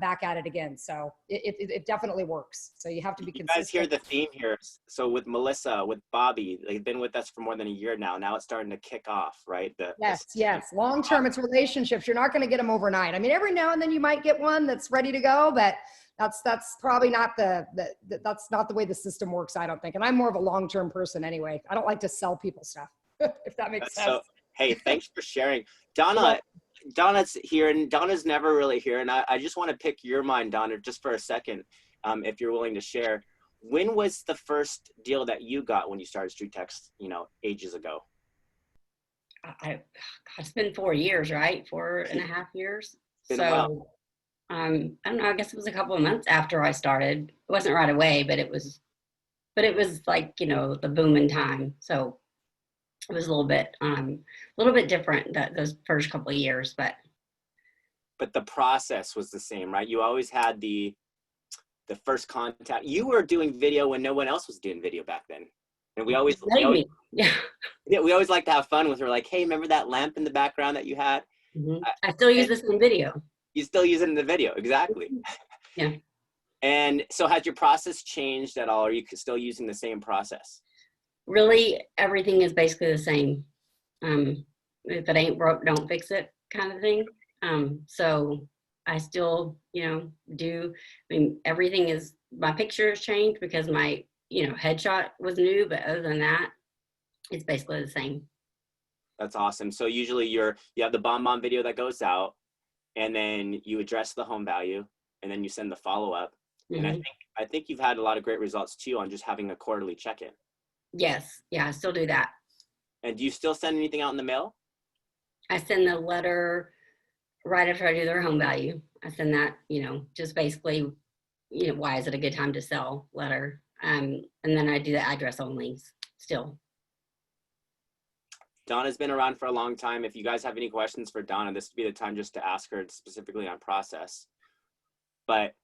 back at it again. So it definitely works. So you have to be consistent. You guys hear the theme here. So with Melissa, with Bobby, they've been with us for more than a year now. Now it's starting to kick off, right? Yes. Long-term, it's relationships. You're not going to get them overnight. I mean, every now and then you might get one that's ready to go, but that's probably not that's not the way the system works, I don't think. And I'm more of a long-term person anyway. I don't like to sell people stuff, if that makes sense. So, hey, thanks for sharing. Donna's here, and Donna's never really here. And I just want to pick your mind, Donna, just for a second, if you're willing to share. When was the first deal that you got when you started Street Text, ages ago? It's been 4 years, right? 4.5 years. So, I don't know, I guess it was a couple of months after I started. It wasn't right away, but it was like, the booming time. So it was a little bit different those first couple of years, but the process was the same, right? You always had the first contact. You were doing video when no one else was doing video back then, and we always like to have fun with her. Like, hey, remember that lamp in the background that you had? Mm-hmm. I still use this in video. You still use it in the video, exactly. Yeah. And so, has your process changed at all? Or are you still using the same process? Really, everything is basically the same. If it ain't broke, don't fix it kind of thing. So I still, everything is, my pictures changed because my, headshot was new, but other than that, it's basically the same. That's awesome. So usually you have the bomb video that goes out, and then you address the home value, and then you send the follow-up. Mm-hmm. And I think you've had a lot of great results too on just having a quarterly check-in. Yes. Yeah, I still do that. And do you still send anything out in the mail? I send the letter right after I do their home value, I send that, you know, just basically, you know, why is it a good time to sell letter. And then I do the address only still. Donna's been around for a long time. If you guys have any questions for Donna, this would be the time just to ask her specifically on process. But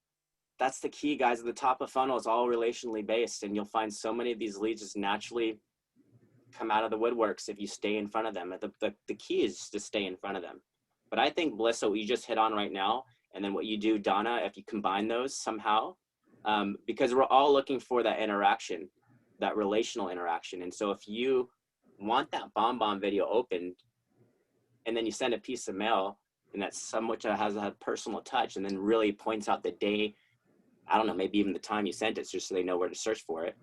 that's the key, guys. At the top of funnel, it's all relationally based, and you'll find so many of these leads just naturally come out of the woodworks if you stay in front of them. The key is to stay in front of them. But I think, Melissa, what you just hit on right now, and then what you do, Donna, if you combine those somehow, because we're all looking for that interaction, that relational interaction. And so if you want that BombBomb video opened, and then you send a piece of mail, and that's somewhat has a personal touch, and then really points out the day, I don't know, maybe even the time you sent it, just so they know where to search for it.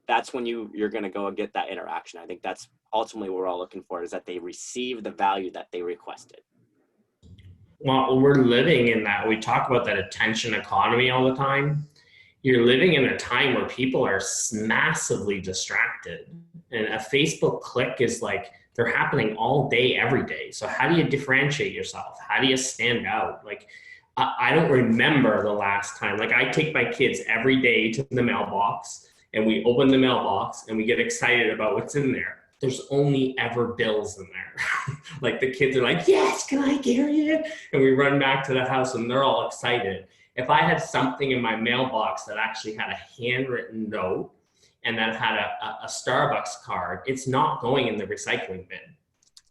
That's when you're going to go and get that interaction. I think that's ultimately what we're all looking for, is that they receive the value that they requested. Well, we're living in that. We talk about that attention economy all the time. You're living in a time where people are massively distracted. And a Facebook click is like, they're happening all day, every day. So how do you differentiate yourself? How do you stand out? Like, I don't remember the last time. Like, I take my kids every day to the mailbox, and we open the mailbox and we get excited about what's in there. There's only ever bills in there. Like, the kids are like, yes, can I carry it? And we run back to the house and they're all excited. If I had something in my mailbox that actually had a handwritten note and that had a Starbucks card, it's not going in the recycling bin.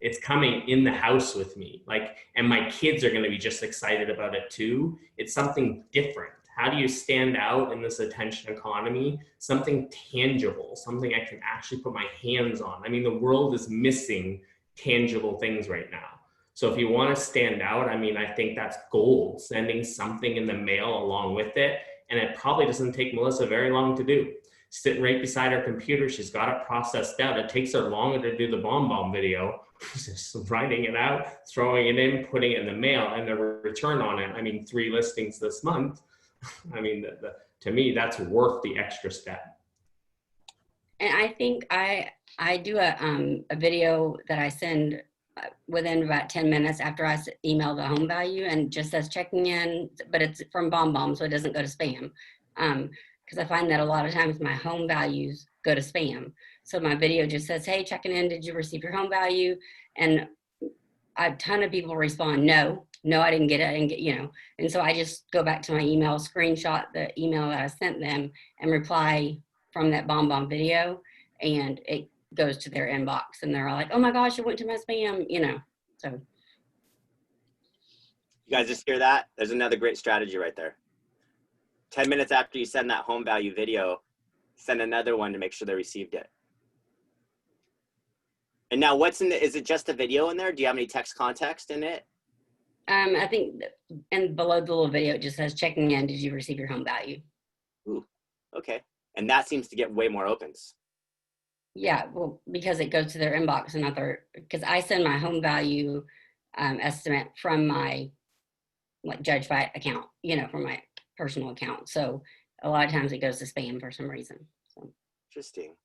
It's coming in the house with me. Like, and my kids are gonna be just excited about it too. It's something different. How do you stand out in this attention economy? Something tangible, something I can actually put my hands on. I mean, the world is missing tangible things right now. So if you want to stand out, I mean, I think that's gold, sending something in the mail along with it. And it probably doesn't take Melissa very long to do. Sitting right beside her computer, she's got it processed out. It takes her longer to do the BombBomb video, just writing it out, throwing it in, putting it in the mail, and the return on it. I mean, 3 listings this month. I mean, to me, that's worth the extra step. And I think I do a video that I send within about 10 minutes after I email the home value, and just says checking in, but it's from BombBomb, so it doesn't go to spam. Because I find that a lot of times my home values go to spam. So my video just says, hey, checking in, did you receive your home value? And a ton of people respond, no, I didn't get it, I didn't get, you know. And so I just go back to my email, screenshot the email that I sent them, and reply from that BombBomb video, and it goes to their inbox, and they're all like, oh my gosh, it went to my spam, you know. So You guys just hear that? There's another great strategy right there. 10 minutes after you send that home value video, send another one to make sure they received it. And now what's in the, is it just a video in there? Do you have any text context in it? I think, and below the little video, it just says checking in, did you receive your home value? Ooh, okay. And that seems to get way more opens. Yeah, well, because it goes to their inbox and not their, because I send my home value estimate from my like Judge Fight account, you know, from my personal account. So a lot of times it goes to spam for some reason. So. Interesting.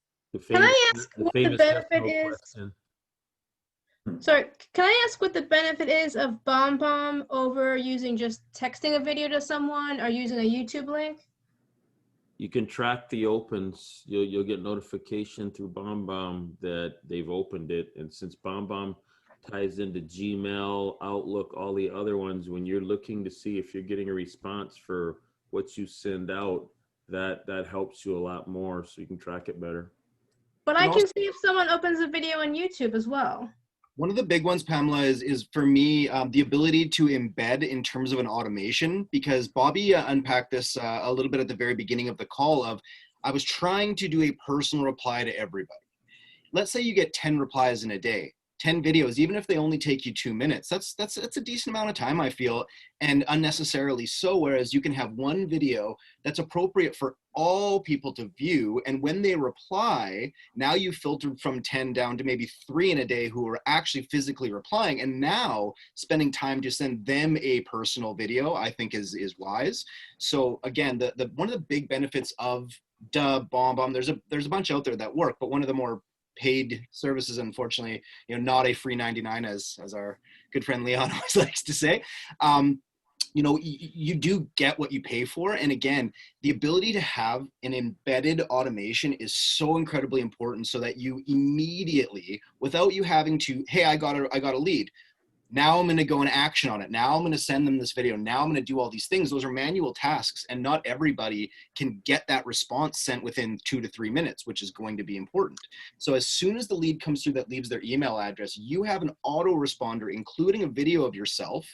Can I ask what the benefit is? Sorry, can I ask what the benefit is of BombBomb over using just texting a video to someone or using a YouTube link? You can track the opens. You'll get notification through BombBomb that they've opened it. And since BombBomb ties into Gmail, Outlook, all the other ones, when you're looking to see if you're getting a response for what you send out, that helps you a lot more, so you can track it better. But I can see if someone opens a video on YouTube as well. One of the big ones, Pamela, is for me, the ability to embed in terms of an automation, because Bobby unpacked this a little bit at the very beginning of the call of, I was trying to do a personal reply to everybody. Let's say you get 10 replies in a day, 10 videos, even if they only take you 2 minutes, that's a decent amount of time, I feel, and unnecessarily so, whereas you can have one video that's appropriate for all people to view, and when they reply, now you filtered from 10 down to maybe 3 in a day who are actually physically replying, and now spending time to send them a personal video, I think is wise. So again, the one of the big benefits of BombBomb, there's a bunch out there that work, but one of the more paid services, unfortunately, you know, not a free 99 as good friend Leon always likes to say. You know, you do get what you pay for. And again, the ability to have an embedded automation is so incredibly important, so that you immediately, without you having to, hey, I got a lead. Now I'm going to go and action on it. Now I'm going to send them this video. Now I'm going to do all these things. Those are manual tasks, and not everybody can get that response sent within 2 to 3 minutes, which is going to be important. So as soon as the lead comes through that leaves their email address, you have an autoresponder, including a video of yourself,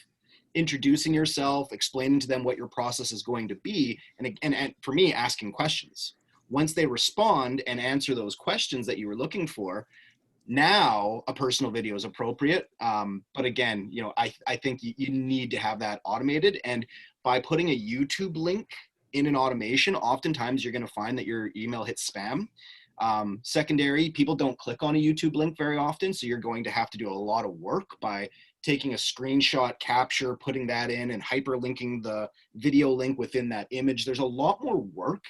introducing yourself, explaining to them what your process is going to be, and for me, asking questions. Once they respond and answer those questions that you were looking for, now a personal video is appropriate. But again, you know, I think you need to have that automated. And by putting a YouTube link in an automation, oftentimes you're going to find that your email hits spam. Secondary, people don't click on a YouTube link very often, so you're going to have to do a lot of work by taking a screenshot capture, putting that in, and hyperlinking the video link within that image. There's a lot more work.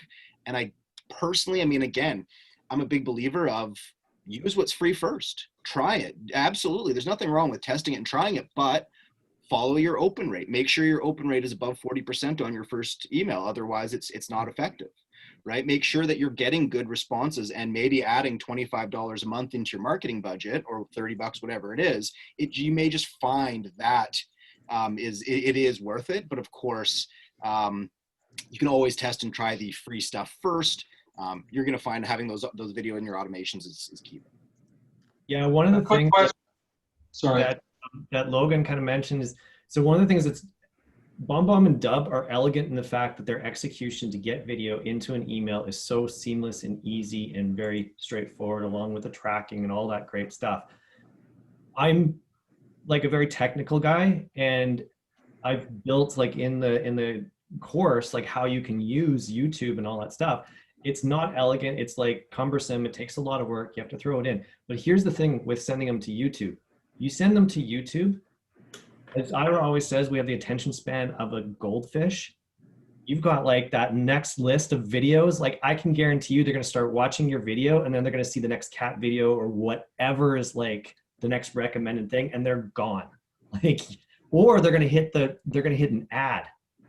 And I personally, I mean, again, I'm a big believer of use what's free first. Try it. Absolutely. There's nothing wrong with testing it and trying it, but follow your open rate. Make sure your open rate is above 40% on your first email. Otherwise, it's not effective, right? Make sure that you're getting good responses, and maybe adding $25 a month into your marketing budget, or $30, whatever it is. You may just find that it is worth it. But of course, you can always test and try the free stuff first. You're going to find having those video in your automations is key. Yeah, one of the things that Logan kind of mentioned is, so one of the things that's BombBomb and Dub are elegant in the fact that their execution to get video into an email is so seamless and easy and very straightforward, along with the tracking and all that great stuff. I'm like a very technical guy, and I've built like in the course, like how you can use YouTube and all that stuff. It's not elegant. It's like cumbersome. It takes a lot of work. You have to throw it in. But here's the thing with sending them to YouTube. You send them to YouTube, as Ira always says, we have the attention span of a goldfish. You've got like that next list of videos. Like I can guarantee you they're going to start watching your video, and then they're going to see the next cat video or whatever is like the next recommended thing, and they're gone. Like, or they're going to hit an ad.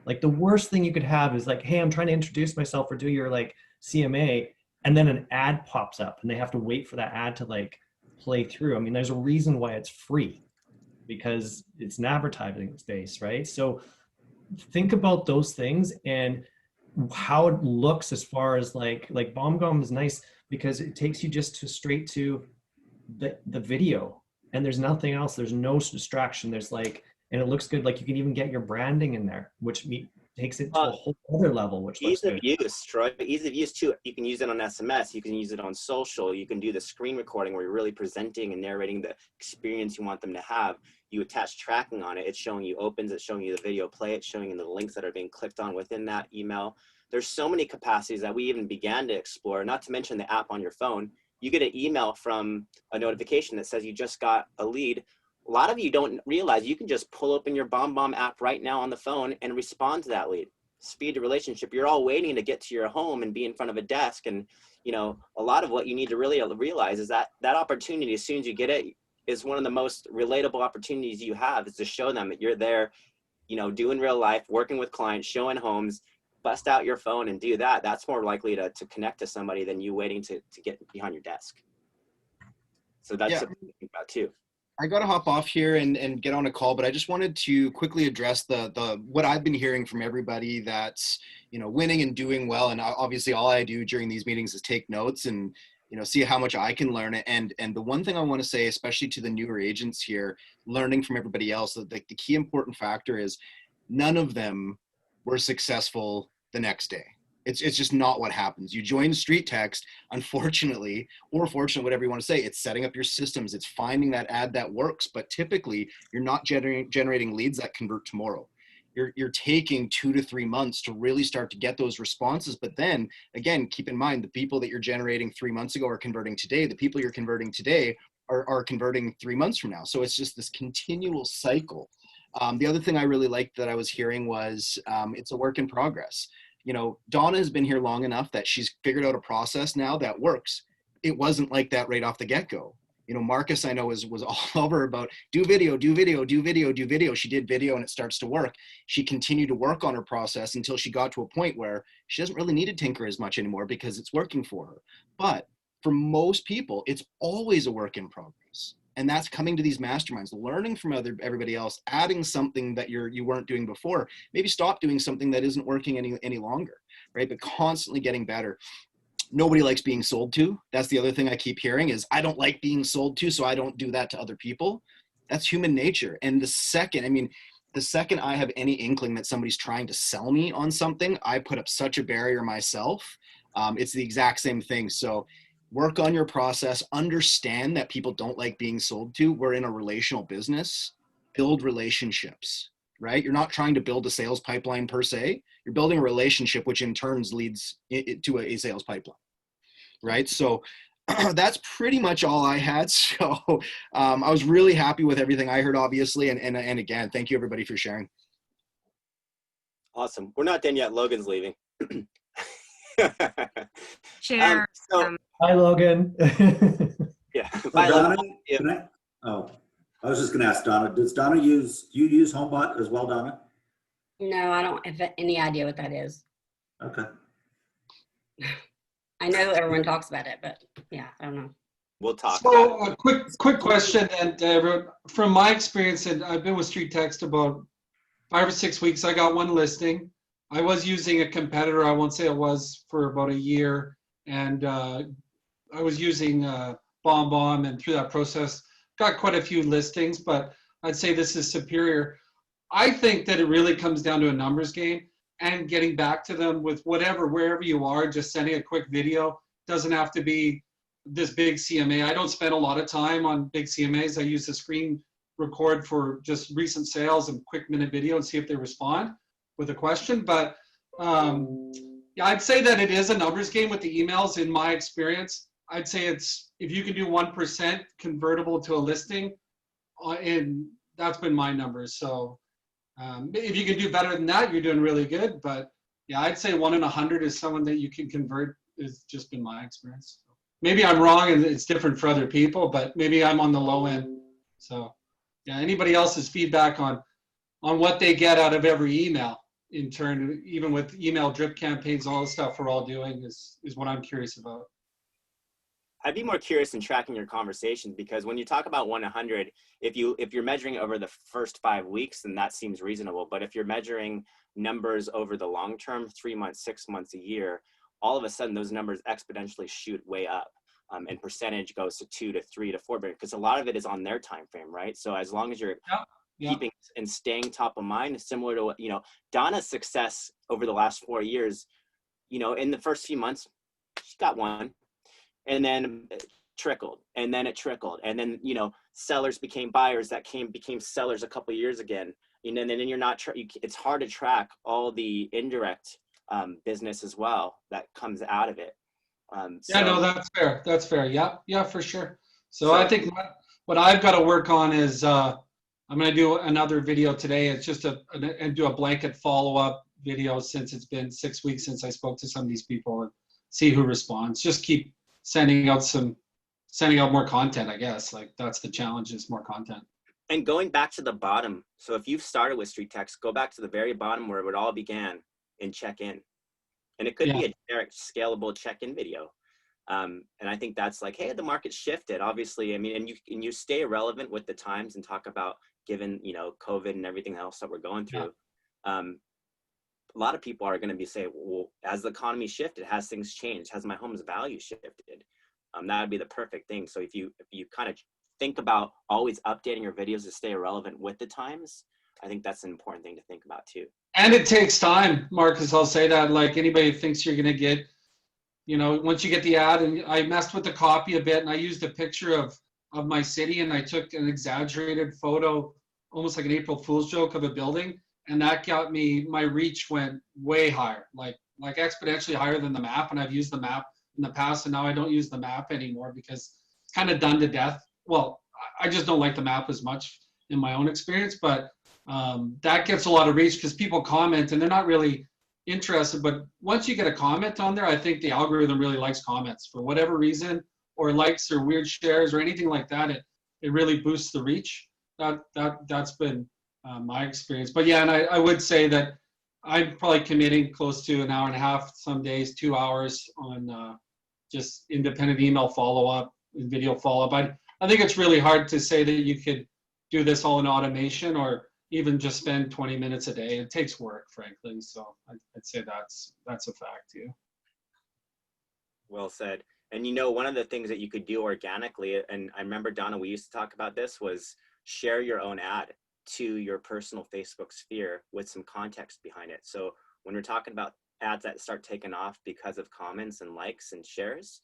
Like the worst thing you could have is like, hey, I'm trying to introduce myself or do your like CMA, and then an ad pops up and they have to wait for that ad to like play through. I mean, there's a reason why it's free, because it's an advertising space, right? So think about those things and how it looks as far as like BombBomb is nice because it takes you just straight to the video, and there's nothing else. There's no distraction. There's like, and it looks good. Like you can even get your branding in there, which takes it to a whole other level, which ease looks of good. use, Troy. Ease of use too. You can use it on SMS. You can use it on social. You can do the screen recording where you're really presenting and narrating the experience you want them to have. You attach tracking on it. It's showing you opens. It's showing you the video play. It's showing you the links that are being clicked on within that email. There's so many capacities that we even began to explore, not to mention the app on your phone. You get an email from a notification that says you just got a lead. A lot of you don't realize you can just pull open your BombBomb app right now on the phone and respond to that lead. Speed to relationship. You're all waiting to get to your home and be in front of a desk. And, you know, a lot of what you need to really realize is that that opportunity, as soon as you get it, is one of the most relatable opportunities you have, is to show them that you're there, you know, doing real life, working with clients, showing homes. Bust out your phone and do that. That's more likely to connect to somebody than you waiting to get behind your desk. So that's something to think about too. I got to hop off here and get on a call, but I just wanted to quickly address the what I've been hearing from everybody that's, you know, winning and doing well. And obviously all I do during these meetings is take notes and, you know, see how much I can learn. And the one thing I want to say, especially to the newer agents here, learning from everybody else, that the key important factor is none of them were successful the next day. It's just not what happens. You join Street Text, unfortunately, or fortunately, whatever you want to say, it's setting up your systems. It's finding that ad that works, but typically you're not generating leads that convert tomorrow. You're taking 2 to 3 months to really start to get those responses. But then again, keep in mind, the people that you're generating 3 months ago are converting today. The people you're converting today are converting 3 months from now. So it's just this continual cycle. The other thing I really liked that I was hearing was it's a work in progress. You know, Donna has been here long enough that she's figured out a process now that works. It wasn't like that right off the get-go. You know, Marcus, I know was all over about do video, do video, do video, do video. She did video and it starts to work. She continued to work on her process until she got to a point where she doesn't really need to tinker as much anymore because it's working for her. But for most people, it's always a work in progress. And that's coming to these masterminds, learning from everybody else, adding something that you weren't doing before. Maybe stop doing something that isn't working any longer, right? But constantly getting better. Nobody likes being sold to. That's the other thing I keep hearing is I don't like being sold to, so I don't do that to other people. That's human nature. And the second I have any inkling that somebody's trying to sell me on something, I put up such a barrier myself. It's the exact same thing. So work on your process, understand that people don't like being sold to. We're in a relational business. Build relationships, right? You're not trying to build a sales pipeline per se. You're building a relationship, which in turns leads to a sales pipeline, right? So that's pretty much all I had. So I was really happy with everything I heard, obviously. And again, thank you everybody for sharing. Awesome. We're not done yet. Logan's leaving. Share. Hi, Logan. Yeah. Bye, Donna, I was just going to ask Donna, do you use HomeBot as well, Donna? No, I don't have any idea what that is. Okay. I know everyone talks about it, but yeah, I don't know. We'll talk. So a quick question, and from my experience, and I've been with Street Text about 5 or 6 weeks. I got one listing. I was using a competitor. I won't say it was for about a year, and I was using BombBomb, and through that process, got quite a few listings. But I'd say this is superior. I think that it really comes down to a numbers game and getting back to them with wherever you are, just sending a quick video. Doesn't have to be this big CMA. I don't spend a lot of time on big CMAs. I use the screen record for just recent sales and quick minute video and see if they respond with a question. But yeah, I'd say that it is a numbers game with the emails in my experience. I'd say it's, if you can do 1% convertible to a listing, and that's been my numbers. So if you can do better than that, you're doing really good. But yeah, I'd say 1 in 100 is someone that you can convert, has just been my experience. Maybe I'm wrong and it's different for other people, but maybe I'm on the low end. So yeah, anybody else's feedback on what they get out of every email in turn, even with email drip campaigns, all the stuff we're all doing is what I'm curious about. I'd be more curious in tracking your conversations, because when you talk about 100, if you're measuring over the first 5 weeks, then that seems reasonable. But if you're measuring numbers over the long term, 3 months, 6 months, a year, all of a sudden those numbers exponentially shoot way up, and percentage goes to 2 to 3 to 4, because a lot of it is on their time frame, right? So as long as you're keeping and staying top of mind, similar to what, Donna's success over the last 4 years, in the first few months, she got one. And then it trickled, and then it trickled, and then sellers became buyers that became sellers a couple of years again. And then you're not. It's hard to track all the indirect business as well that comes out of it. Yeah, no, that's fair. That's fair. Yeah, for sure. So I think what I've got to work on is I'm going to do another video today. It's just and do a blanket follow-up video, since it's been 6 weeks since I spoke to some of these people, and see who responds. Just keep sending out more content, I guess. Like, that's the challenge, is more content. And going back to the bottom, so if you've started with Street Text, go back to the very bottom where it all began, and check in. And it could be a generic scalable check-in video. And I think that's like, hey, the market shifted, obviously. I mean, and you stay relevant with the times and talk about, given COVID and everything else that we're going through. A lot of people are going to be saying, well, as the economy shifted, has things changed? Has my home's value shifted? That would be the perfect thing. So if you kind of think about always updating your videos to stay relevant with the times, I think that's an important thing to think about too. And it takes time, Marcus. I'll say that. Like, anybody thinks you're going to get, once you get the ad, and I messed with the copy a bit, and I used a picture of my city, and I took an exaggerated photo, almost like an April Fool's joke, of a building. And that got me, my reach went way higher, like exponentially higher than the map. And I've used the map in the past, and now I don't use the map anymore because it's kind of done to death. Well, I just don't like the map as much in my own experience, but that gets a lot of reach because people comment and they're not really interested. But once you get a comment on there, I think the algorithm really likes comments for whatever reason, or likes or weird shares or anything like that, it really boosts the reach. That's been my experience. But yeah, and I would say that I'm probably committing close to an hour and a half, some days 2 hours on just independent email follow-up and video follow-up. I think it's really hard to say that you could do this all in automation or even just spend 20 minutes a day. It takes work, frankly. So I'd say that's a fact too. Well said. And you know, one of the things that you could do organically, and I remember, Donna, we used to talk about this, was share your own ad to your personal Facebook sphere with some context behind it. So when we're talking about ads that start taking off because of comments and likes and shares,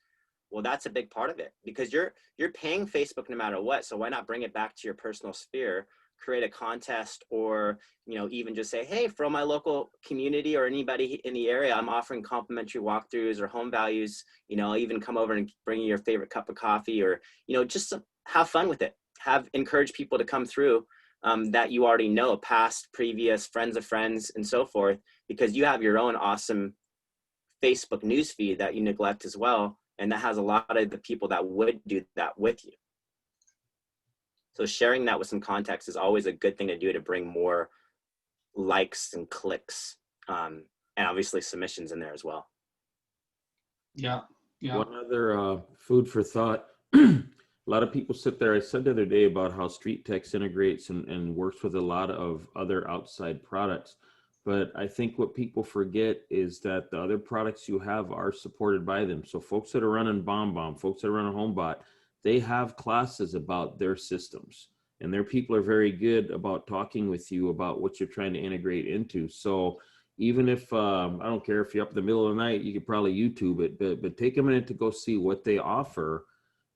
well, that's a big part of it, because you're paying Facebook no matter what. So why not bring it back to your personal sphere, create a contest, or, you know, even just say, hey, from my local community or anybody in the area, I'm offering complimentary walkthroughs or home values. You know, I'll even come over and bring you your favorite cup of coffee, or, you know, just have fun with it. Encourage people to come through that you already know, past, previous, friends of friends, and so forth, because you have your own awesome Facebook newsfeed that you neglect as well. And that has a lot of the people that would do that with you. So sharing that with some context is always a good thing to do to bring more likes and clicks, and obviously submissions in there as well. Yeah. One other food for thought. A lot of people sit there. I said the other day about how Street Text integrates and works with a lot of other outside products. But I think what people forget is that the other products you have are supported by them. So folks that are running BombBomb, folks that are running HomeBot, they have classes about their systems. And their people are very good about talking with you about what you're trying to integrate into. So even if, I don't care if you're up in the middle of the night, you could probably YouTube it, but take a minute to go see what they offer,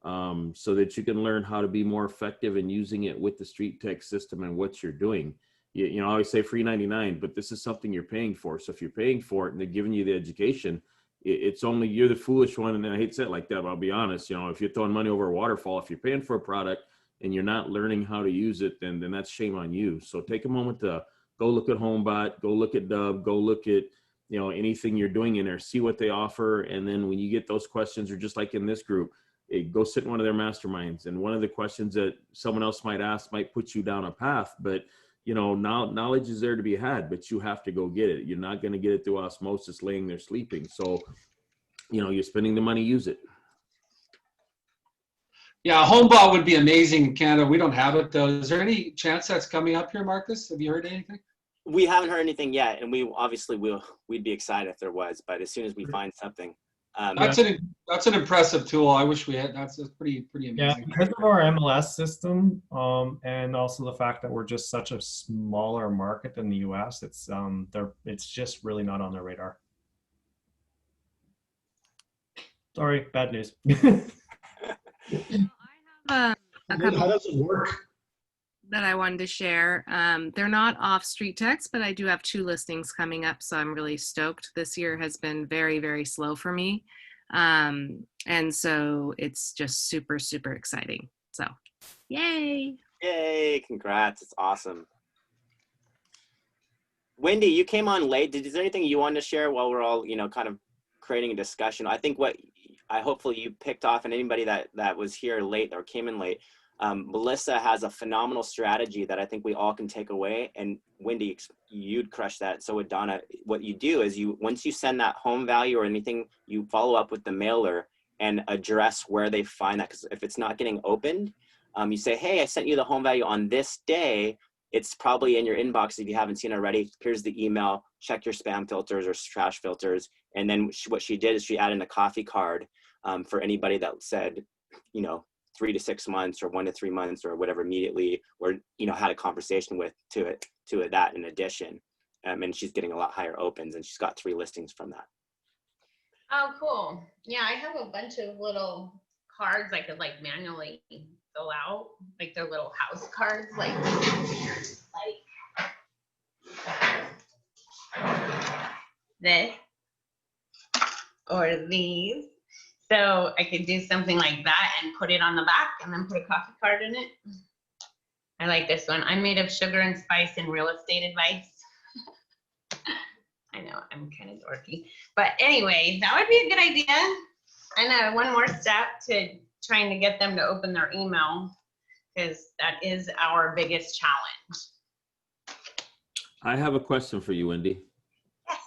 so that you can learn how to be more effective in using it with the Street Text system and what you're doing. You know, I always say free 99, but this is something you're paying for. So if you're paying for it and they're giving you the education, it's only you're the foolish one. And I hate to say it like that, but I'll be honest, you know, if you're throwing money over a waterfall, if you're paying for a product and you're not learning how to use it, then that's shame on you. So take a moment to go look at HomeBot, go look at Dove, go look at, you know, anything you're doing in there, see what they offer. And then when you get those questions, or just like in this group, go sit in one of their masterminds. And one of the questions that someone else might ask might put you down a path, but you know, knowledge is there to be had, but you have to go get it. You're not going to get it through osmosis laying there sleeping. So, you know, you're spending the money, use it. Yeah, HomeBot would be amazing in Canada. We don't have it though. Is there any chance that's coming up here, Marcus? Have you heard anything? We haven't heard anything yet, and we'd be excited if there was, but as soon as we find something. That's an impressive tool. I wish we had. That's pretty amazing. Yeah, because of our MLS system, and also the fact that we're just such a smaller market than the US, it's just really not on their radar. Sorry, bad news. I have a couple How does it work? that I wanted to share. They're not off Street Text, but I do have 2 listings coming up, so I'm really stoked. This year has been very, very slow for me. And so it's just super, super exciting. So yay. Yay, congrats. It's awesome. Wendy, you came on late. Is there anything you wanted to share while we're all, you know, kind of creating a discussion? I think hopefully you picked off, and anybody that was here late or came in late, Melissa has a phenomenal strategy that I think we all can take away. And Wendy, you'd crush that. So with Donna, what you do is once you send that home value or anything, you follow up with the mailer and address where they find that. Because if it's not getting opened, you say, hey, I sent you the home value on this day. It's probably in your inbox if you haven't seen it already. Here's the email. Check your spam filters or trash filters. And then what she did is she added a coffee card for anybody that said, you know, 3 to 6 months or 1 to 3 months or whatever immediately, or, you know, had a conversation with to it that in addition. And she's getting a lot higher opens, and she's got 3 listings from that. Oh, cool. Yeah, I have a bunch of little cards I could like manually fill out, like their little house cards, like this or these. So I could do something like that and put it on the back and then put a coffee card in it. I like this one. I'm made of sugar and spice and real estate advice. I know, I'm kind of dorky. But anyway, that would be a good idea. And one more step to trying to get them to open their email, because that is our biggest challenge. I have a question for you, Wendy. Yes.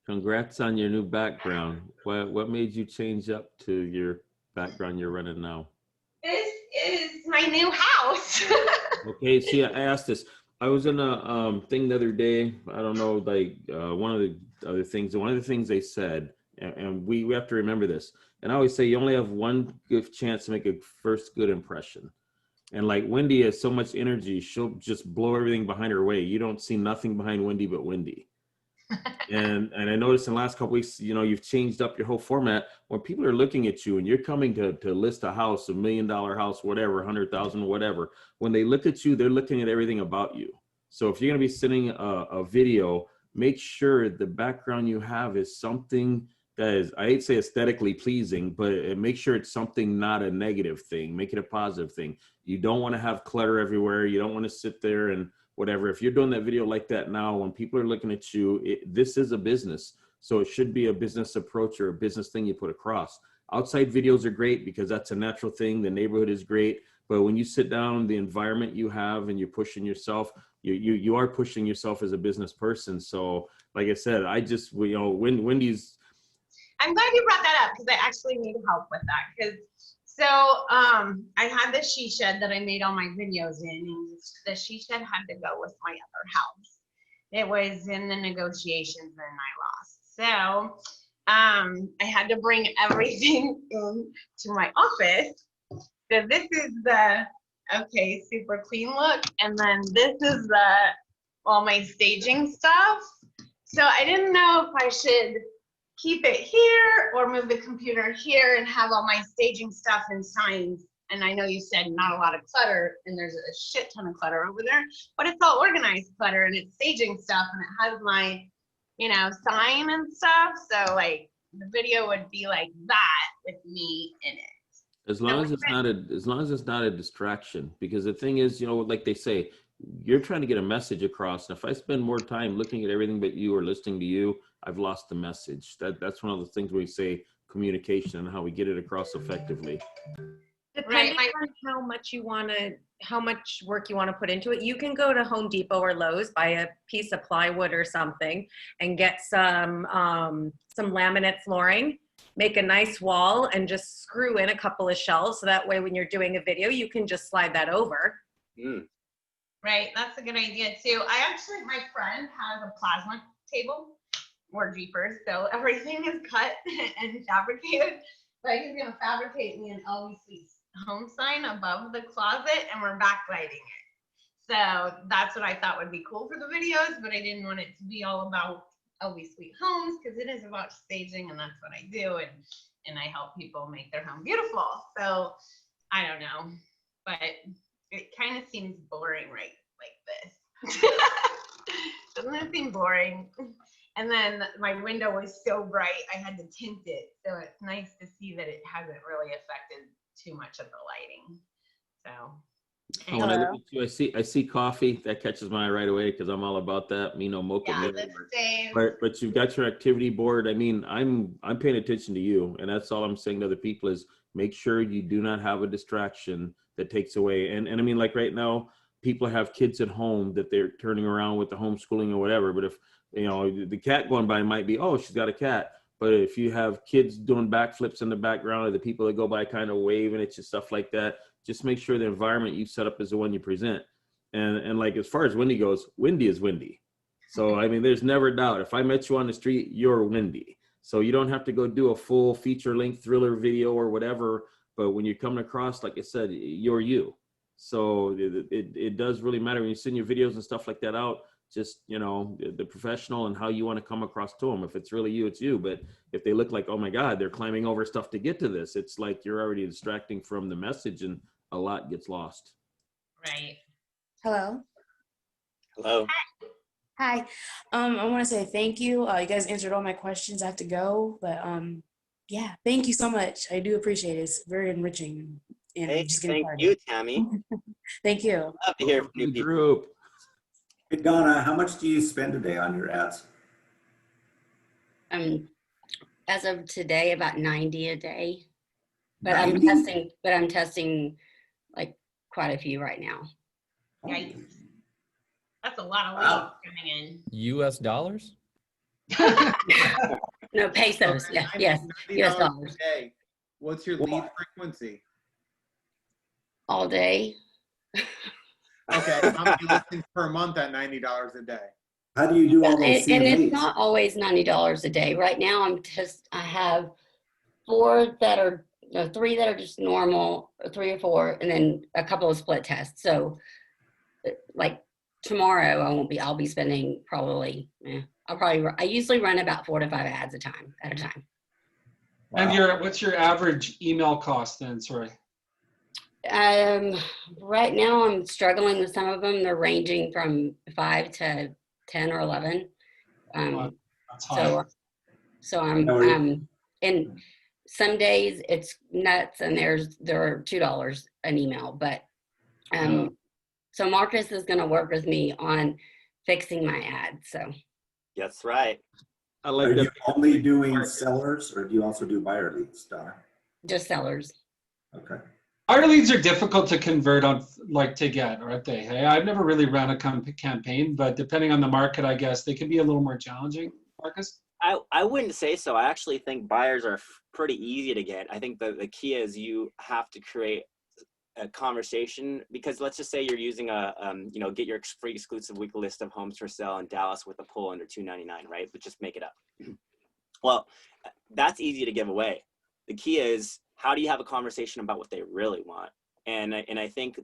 Congrats on your new background. What made you change up to your background you're running now? This is my new house. Okay, see, I asked this. I was in a thing the other day. I don't know, like one of the things they said, and we have to remember this. And I always say you only have one good chance to make a first good impression. And like Wendy has so much energy, she'll just blow everything behind her away. You don't see nothing behind Wendy but Wendy. And I noticed in the last couple weeks, you know, you've changed up your whole format. When people are looking at you and you're coming to list a house, $1 million house, whatever, 100,000, whatever, when they look at you, they're looking at everything about you. So if you're going to be sending a video, make sure the background you have is something that is, I hate to say aesthetically pleasing, but make sure it's something, not a negative thing. Make it a positive thing. You don't want to have clutter everywhere. You don't want to sit there and whatever. If you're doing that video like that now, when people are looking at you, this is a business. So it should be a business approach or a business thing you put across. Outside videos are great because that's a natural thing. The neighborhood is great. But when you sit down, the environment you have and you're pushing yourself, you are pushing yourself as a business person. So like I said, I just, you know, Wendy's. I'm glad you brought that up because I actually need help with that. Because I had this she shed that I made all my videos in, and the she shed had to go with my other house. It was in the negotiations and I lost. So I had to bring everything in to my office. So this is the, okay, super clean look. And then this is all my staging stuff. So I didn't know if I should keep it here or move the computer here and have all my staging stuff and signs. And I know you said not a lot of clutter, and there's a shit ton of clutter over there, but it's all organized clutter and it's staging stuff and it has my, you know, sign and stuff. So like the video would be like that with me in it. As long as it's not a distraction, because the thing is, you know, like they say, you're trying to get a message across. And if I spend more time looking at everything but you or listening to you, I've lost the message. That's one of the things we say, communication and how we get it across effectively. Depending on how much work you want to put into it, you can go to Home Depot or Lowe's, buy a piece of plywood or something, and get some laminate flooring. Make a nice wall and just screw in a couple of shelves, so that way when you're doing a video, you can just slide that over. Right, that's a good idea too. My friend has a plasma table, more jeepers, so everything is cut and fabricated. But he's gonna fabricate me an Always Sweet home sign above the closet, and we're backlighting it. So that's what I thought would be cool for the videos, but I didn't want it to be all about Always Sweet homes, because it is about staging, and that's what I do, and I help people make their home beautiful. So I don't know, but it kind of seems boring, right? Like this. Doesn't it seem boring? And then my window was so bright, I had to tint it. So it's nice to see that it hasn't really affected too much of the lighting. So. Oh, when I look at you, I see coffee. That catches my eye right away because I'm all about that. Me no mocha. Yeah, but you've got your activity board. I mean, I'm paying attention to you, and that's all I'm saying to other people is make sure you do not have a distraction that takes away. And I mean, like right now, people have kids at home that they're turning around with the homeschooling or whatever. But if you know the cat going by might be, oh, she's got a cat. But if you have kids doing backflips in the background, or the people that go by kind of waving at you, stuff like that, just make sure the environment you set up is the one you present. And like, as far as Wendy goes, Wendy is Wendy. So, I mean, there's never a doubt. If I met you on the street, you're Wendy. So you don't have to go do a full feature-length thriller video or whatever. But when you're coming across, like I said, you're you. So it does really matter when you send your videos and stuff like that out. Just, you know, the professional and how you want to come across to them. If it's really you, it's you. But if they look like, oh my God, they're climbing over stuff to get to this, it's like you're already distracting from the message and a lot gets lost. Right. Hello. Hello. Hi. I want to say thank you. You guys answered all my questions. I have to go, but yeah, thank you so much. I do appreciate it. It's very enriching. And Hey, just thank you, Tammy. Thank you. Love to hear from new people. Group. Hey, Donna, how much do you spend a day on your ads? As of today, about 90 a day. But I'm testing like quite a few right now. Yikes. That's a lot of leads coming in. US dollars? No, pesos. Yeah, yes, US dollars. A day. What's your lead frequency? All day. Okay, how many listings per month at $90 a day? How do you do all those And it's CMAs? not always $90 a day. Right now, I have 4 that are, 3 that are just normal, 3 or 4, and then a couple of split tests. So, like tomorrow, I'll be spending probably, I usually run about 4 to 5 ads at a time. And what's your average email cost then? Sorry. Right now I'm struggling with some of them. They're ranging from 5 to 10 or 11. That's high. So I'm and some days it's nuts, and there are $2 an email, but so Marcus is going to work with me on fixing my ads. So that's right. Are you only doing sellers, or do you also do buyer leads, Donna? Just sellers. Okay. Buyer leads are difficult to convert on, like, to get, aren't they? Hey, I've never really ran a campaign, but depending on the market, I guess they can be a little more challenging. Marcus? I wouldn't say so. I actually think buyers are pretty easy to get. I think the key is you have to create a conversation, because let's just say you're using get your free exclusive weekly list of homes for sale in Dallas with a pull under $299, right? But just make it up. Well, that's easy to give away. The key is, how do you have a conversation about what they really want? And I think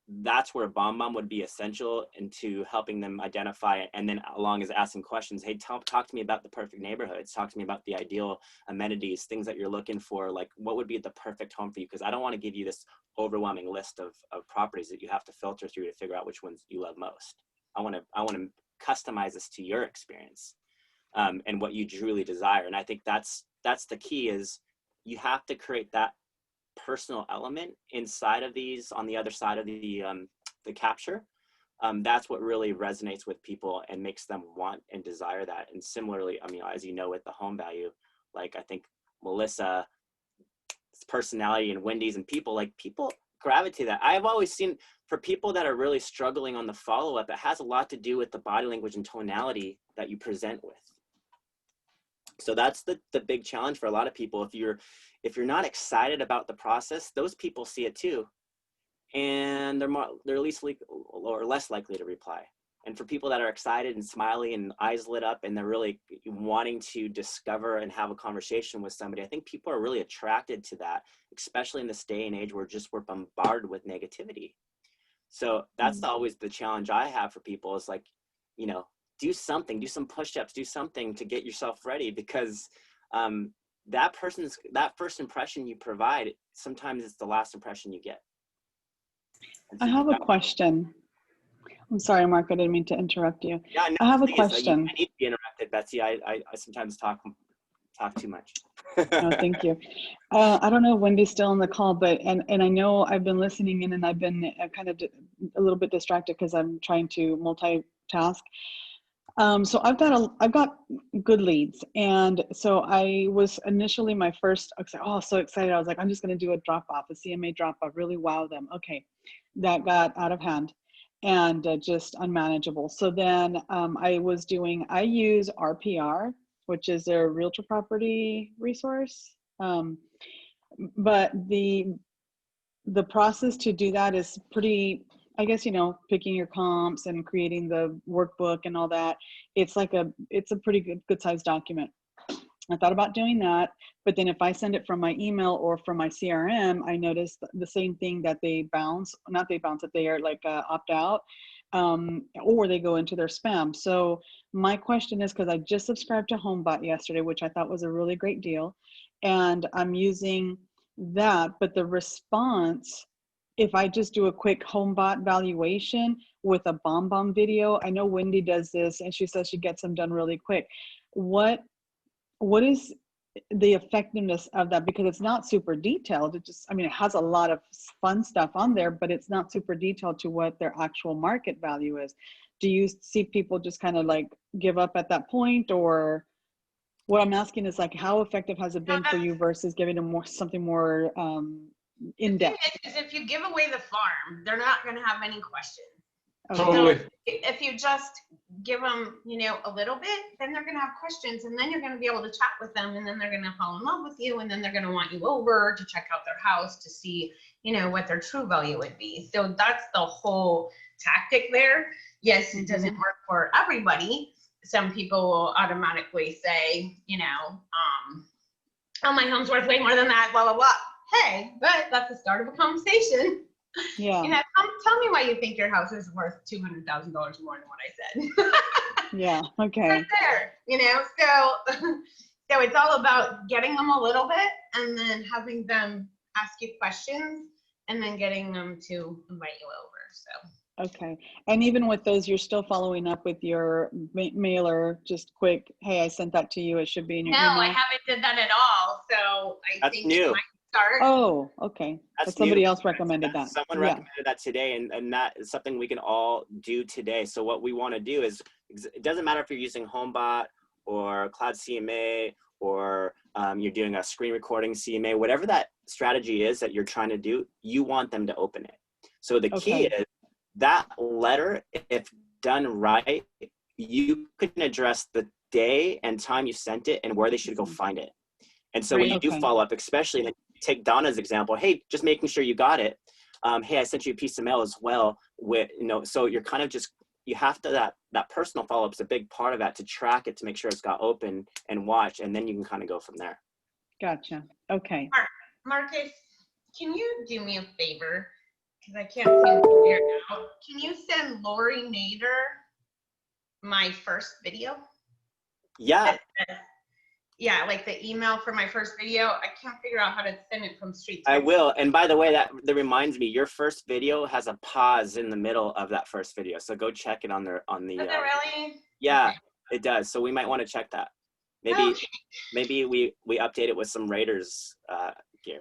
that's where BombBomb would be essential into helping them identify, and then along as asking questions. Hey, talk to me about the perfect neighborhoods. Talk to me about the ideal amenities, things that you're looking for. Like, what would be the perfect home for you? Because I don't want to give you this overwhelming list of properties that you have to filter through to figure out which ones you love most. I want to customize this to your experience and what you truly desire. And I think that's the key, is you have to create that personal element inside of these, on the other side of the capture. That's what really resonates with people and makes them want and desire that. And similarly, as you know, with the home value, like, I think Melissa's personality and Wendy's and people gravitate that. I've always seen, for people that are really struggling on the follow-up, it has a lot to do with the body language and tonality that you present with. So that's the big challenge for a lot of people. If you're not excited about the process, those people see it too, and they're less likely to reply. And for people that are excited and smiley and eyes lit up, and they're really wanting to discover and have a conversation with somebody, I think people are really attracted to that, especially in this day and age where we're bombarded with negativity. So that's always the challenge I have for people, is like, do something, do some push-ups, do something to get yourself ready, because that first impression you provide, sometimes it's the last impression you get. I have a question. I'm sorry, Mark, I didn't mean to interrupt you. Yeah, no, I have a question. I need to be interrupted, Betsy. I sometimes talk too much. No, thank you. I don't know if Wendy's still on the call, but and I know I've been listening in, and I've been kind of a little bit distracted because I'm trying to multitask. So I've got good leads, and so I was initially so excited. I was like, I'm just going to do a drop off, a CMA drop off, really wow them. Okay, that got out of hand and just unmanageable. So then I use RPR, which is a realtor property resource, but the process to do that is pretty, I guess, picking your comps and creating the workbook and all that. It's a pretty good sized document. I thought about doing that, but then if I send it from my email or from my CRM, I noticed the same thing, that they that they are opt out, or they go into their spam. So my question is, because I just subscribed to HomeBot yesterday, which I thought was a really great deal, and I'm using that, but the response, if I just do a quick HomeBot valuation with a BombBomb video, I know Wendy does this, and she says she gets them done really quick. What is the effectiveness of that? Because it's not super detailed. It has a lot of fun stuff on there, but it's not super detailed to what their actual market value is. Do you see people just kind of give up at that point, or what I'm asking is like, how effective has it been for you versus giving them something more in depth? Is if you give away the farm, they're not going to have any questions. Totally. So if you just give them, a little bit, then they're going to have questions, and then you're going to be able to chat with them, and then they're going to fall in love with you, and then they're going to want you over to check out their house to see, what their true value would be. So that's the whole tactic there. Yes, it doesn't work for everybody. Some people will automatically say, oh, my home's worth way more than that, blah, blah, blah. Hey, but that's the start of a conversation. Yeah. Tell me why you think your house is worth $200,000 more than what I said. Yeah. Okay. Right there, so it's all about getting them a little bit and then having them ask you questions and then getting them to invite you over. So. Okay. And even with those, you're still following up with your mailer, just quick, hey, I sent that to you. It should be in your email. No, I haven't did that at all. So I think new. I might start. Oh, okay. That's But somebody new. else recommended that. Someone recommended that today, and that is something we can all do today. So what we want to do is, it doesn't matter if you're using HomeBot or Cloud CMA or you're doing a screen recording CMA, whatever that strategy is that you're trying to do, you want them to open it. So the key is that letter, if done right, you can address the day and time you sent it and where they should go find it. And so when you do follow up, especially like take Donna's example, hey, just making sure you got it. Hey, I sent you a piece of mail as well. With so you're kind of just, you have to, that personal follow up is a big part of that, to track it, to make sure it's got open and watch, and then you can kind of go from there. Gotcha. Okay. Marcus, can you do me a favor? Because I can't seem to figure it out. Can you send Lori Nader my first video? Yeah. Yeah, like the email for my first video. I can't figure out how to send it from Street I Text. will. And by the way, that reminds me, your first video has a pause in the middle of that first video. So go check it on the. Does it really? Yeah, it does. So we might want to check that. Maybe we update it with some Raiders gear.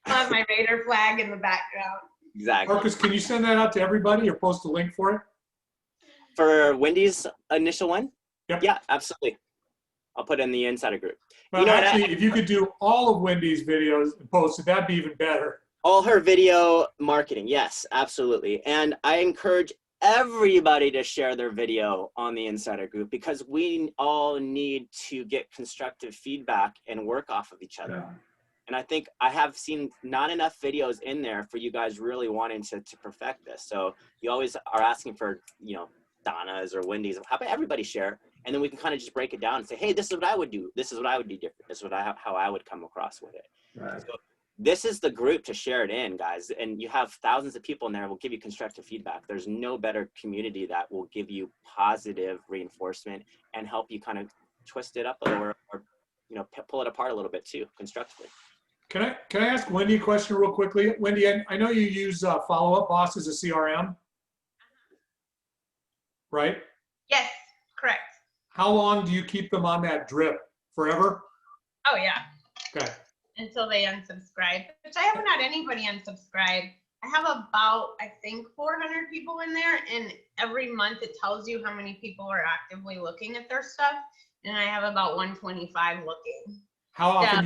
I'll have my Raider flag in the background. Exactly. Marcus, can you send that out to everybody or post a link for it? For Wendy's initial one? Yep. Yeah, absolutely. I'll put it in the insider group. Well, actually, if you could do all of Wendy's videos and post it, that'd be even better. All her video marketing, yes, absolutely. And I encourage everybody to share their video on the insider group, because we all need to get constructive feedback and work off of each other. Yeah. And I think I have seen not enough videos in there for you guys really wanting to perfect this. So you always are asking for, Donna's or Wendy's. How about everybody share? And then we can kind of just break it down and say, hey, this is what I would do. This is what I would do different. This is how I would come across with it. Right. So this is the group to share it in, guys. And you have thousands of people in there who will give you constructive feedback. There's no better community that will give you positive reinforcement and help you kind of twist it up a little, or pull it apart a little bit too, constructively. Can I ask Wendy a question real quickly? Wendy, I know you use Follow Up Boss as a CRM, right? Yes, correct. How long do you keep them on that drip? Forever? Oh, yeah. Okay. Until they unsubscribe, which I haven't had anybody unsubscribe. I have about, I think, 400 people in there, and every month it tells you how many people are actively looking at their stuff, and I have about 125 looking. How often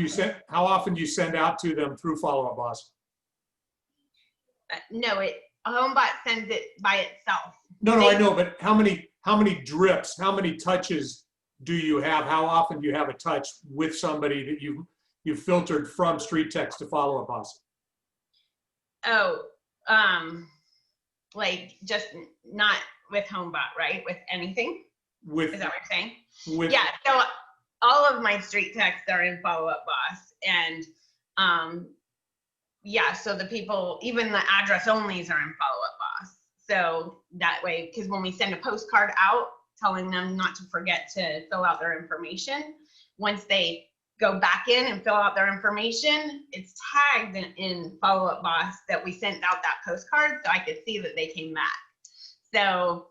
do you send out to them through Follow Up Boss? No, HomeBot sends it by itself. No, I know, but how many drips, how many touches do you have? How often do you have a touch with somebody that you filtered from Street Text to Follow Up Boss? Oh, like just not with HomeBot, right? With anything? Is that what you're saying? Yeah. So all of my Street Texts are in Follow Up Boss, and yeah. So the people, even the address onlys, are in Follow Up Boss. So that way, because when we send a postcard out telling them not to forget to fill out their information, once they go back in and fill out their information, it's tagged in Follow Up Boss that we sent out that postcard, so I could see that they came back. So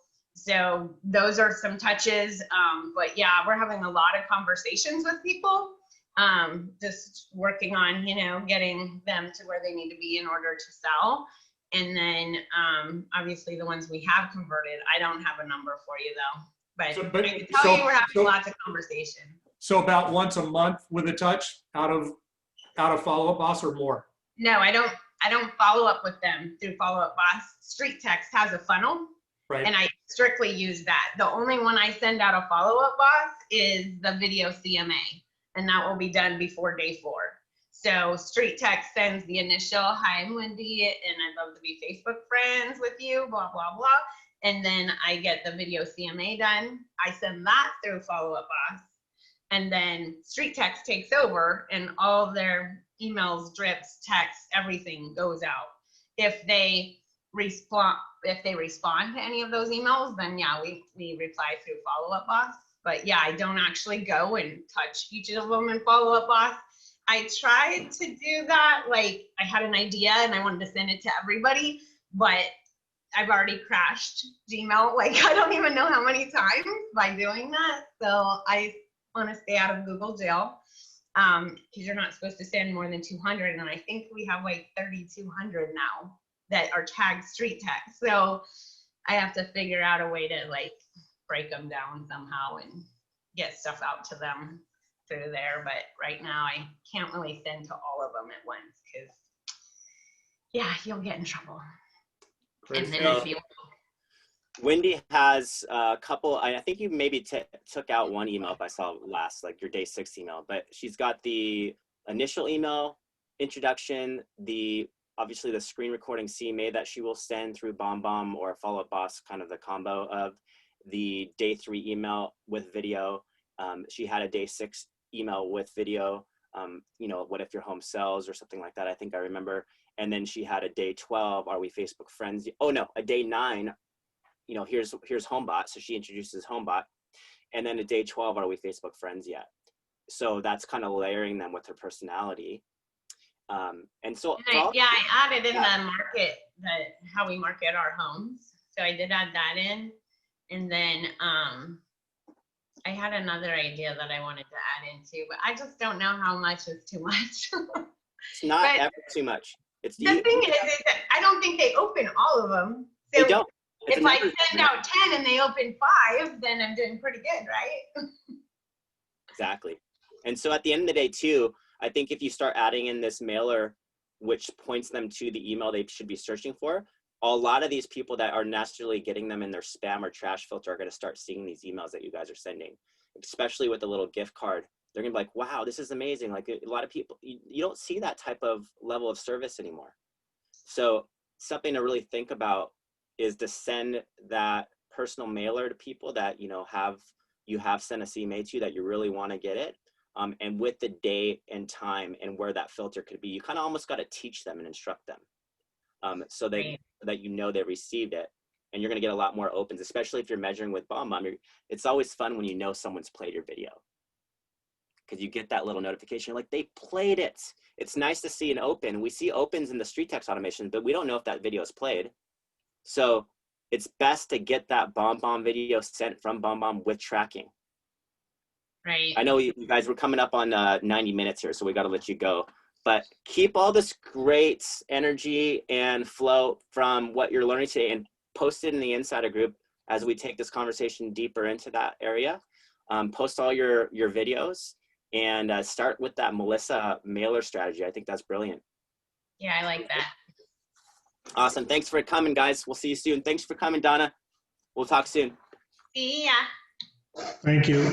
those are some touches, but yeah, we're having a lot of conversations with people, just working on, getting them to where they need to be in order to sell. And then obviously the ones we have converted, I don't have a number for you though, but I can tell you we're having lots of conversation. So about once a month with a touch out of Follow Up Boss or more? No, I don't follow up with them through Follow Up Boss. Street Text has a funnel, right, and I strictly use that. The only one I send out a Follow Up Boss is the video CMA, and that will be done before day 4. So Street Text sends the initial, hi, I'm Wendy, and I'd love to be Facebook friends with you, blah, blah, blah. And then I get the video CMA done. I send that through Follow Up Boss. And then Street Text takes over, and all of their emails, drips, texts, everything goes out. If they respond to any of those emails, then yeah, we reply through Follow Up Boss. But yeah, I don't actually go and touch each of them in Follow Up Boss. I tried to do that, like I had an idea and I wanted to send it to everybody, but I've already crashed Gmail, like I don't even know how many times by doing that. So I want to stay out of Google jail, because you're not supposed to send more than 200, and I think we have like 3,200 now that are tagged Street Text. So I have to figure out a way to like break them down somehow and get stuff out to them through there. But right now I can't really send to all of them at once, because yeah, you'll get in trouble. Great. And then if you Wendy has a couple, I think you maybe took out one email if I saw last, like your day 6 email, but she's got the initial email, introduction, obviously the screen recording CMA that she will send through BombBomb or Follow Up Boss, kind of the combo of the day 3 email with video. She had a day 6 email with video, what if your home sells or something like that, I think I remember. And then she had a day 12, are we Facebook friends? Oh no, a day 9, here's HomeBot. So she introduces HomeBot. And then a day 12, are we Facebook friends yet? So that's kind of layering them with her personality. And so I added in the market, how we market our homes. So I did add that in. And then I had another idea that I wanted to add into, but I just don't know how much is too much. It's not ever too much. The thing is that I don't think they open all of them. So they don't. If I send out 10 and they open 5, then I'm doing pretty good, right? Exactly. And so at the end of the day too, I think if you start adding in this mailer, which points them to the email they should be searching for, a lot of these people that are naturally getting them in their spam or trash filter are going to start seeing these emails that you guys are sending, especially with the little gift card. They're going to be like, wow, this is amazing. Like a lot of people, you don't see that type of level of service anymore. So something to really think about is to send that personal mailer to people that, you have sent a CMA to that you really want to get it. And with the date and time and where that filter could be, you kind of almost got to teach them and instruct them so that they received it. And you're going to get a lot more opens, especially if you're measuring with BombBomb. It's always fun when you know someone's played your video, because you get that little notification like they played it. It's nice to see an open. We see opens in the Street Text automation, but we don't know if that video is played. So it's best to get that BombBomb video sent from BombBomb with tracking. Right. I know you guys were coming up on 90 minutes here, so we got to let you go. But keep all this great energy and flow from what you're learning today and post it in the Insider group as we take this conversation deeper into that area. Post all your videos and start with that Melissa mailer strategy. I think that's brilliant. Yeah, I like that. Awesome. Thanks for coming, guys. We'll see you soon. Thanks for coming, Donna. We'll talk soon. See ya. Thank you.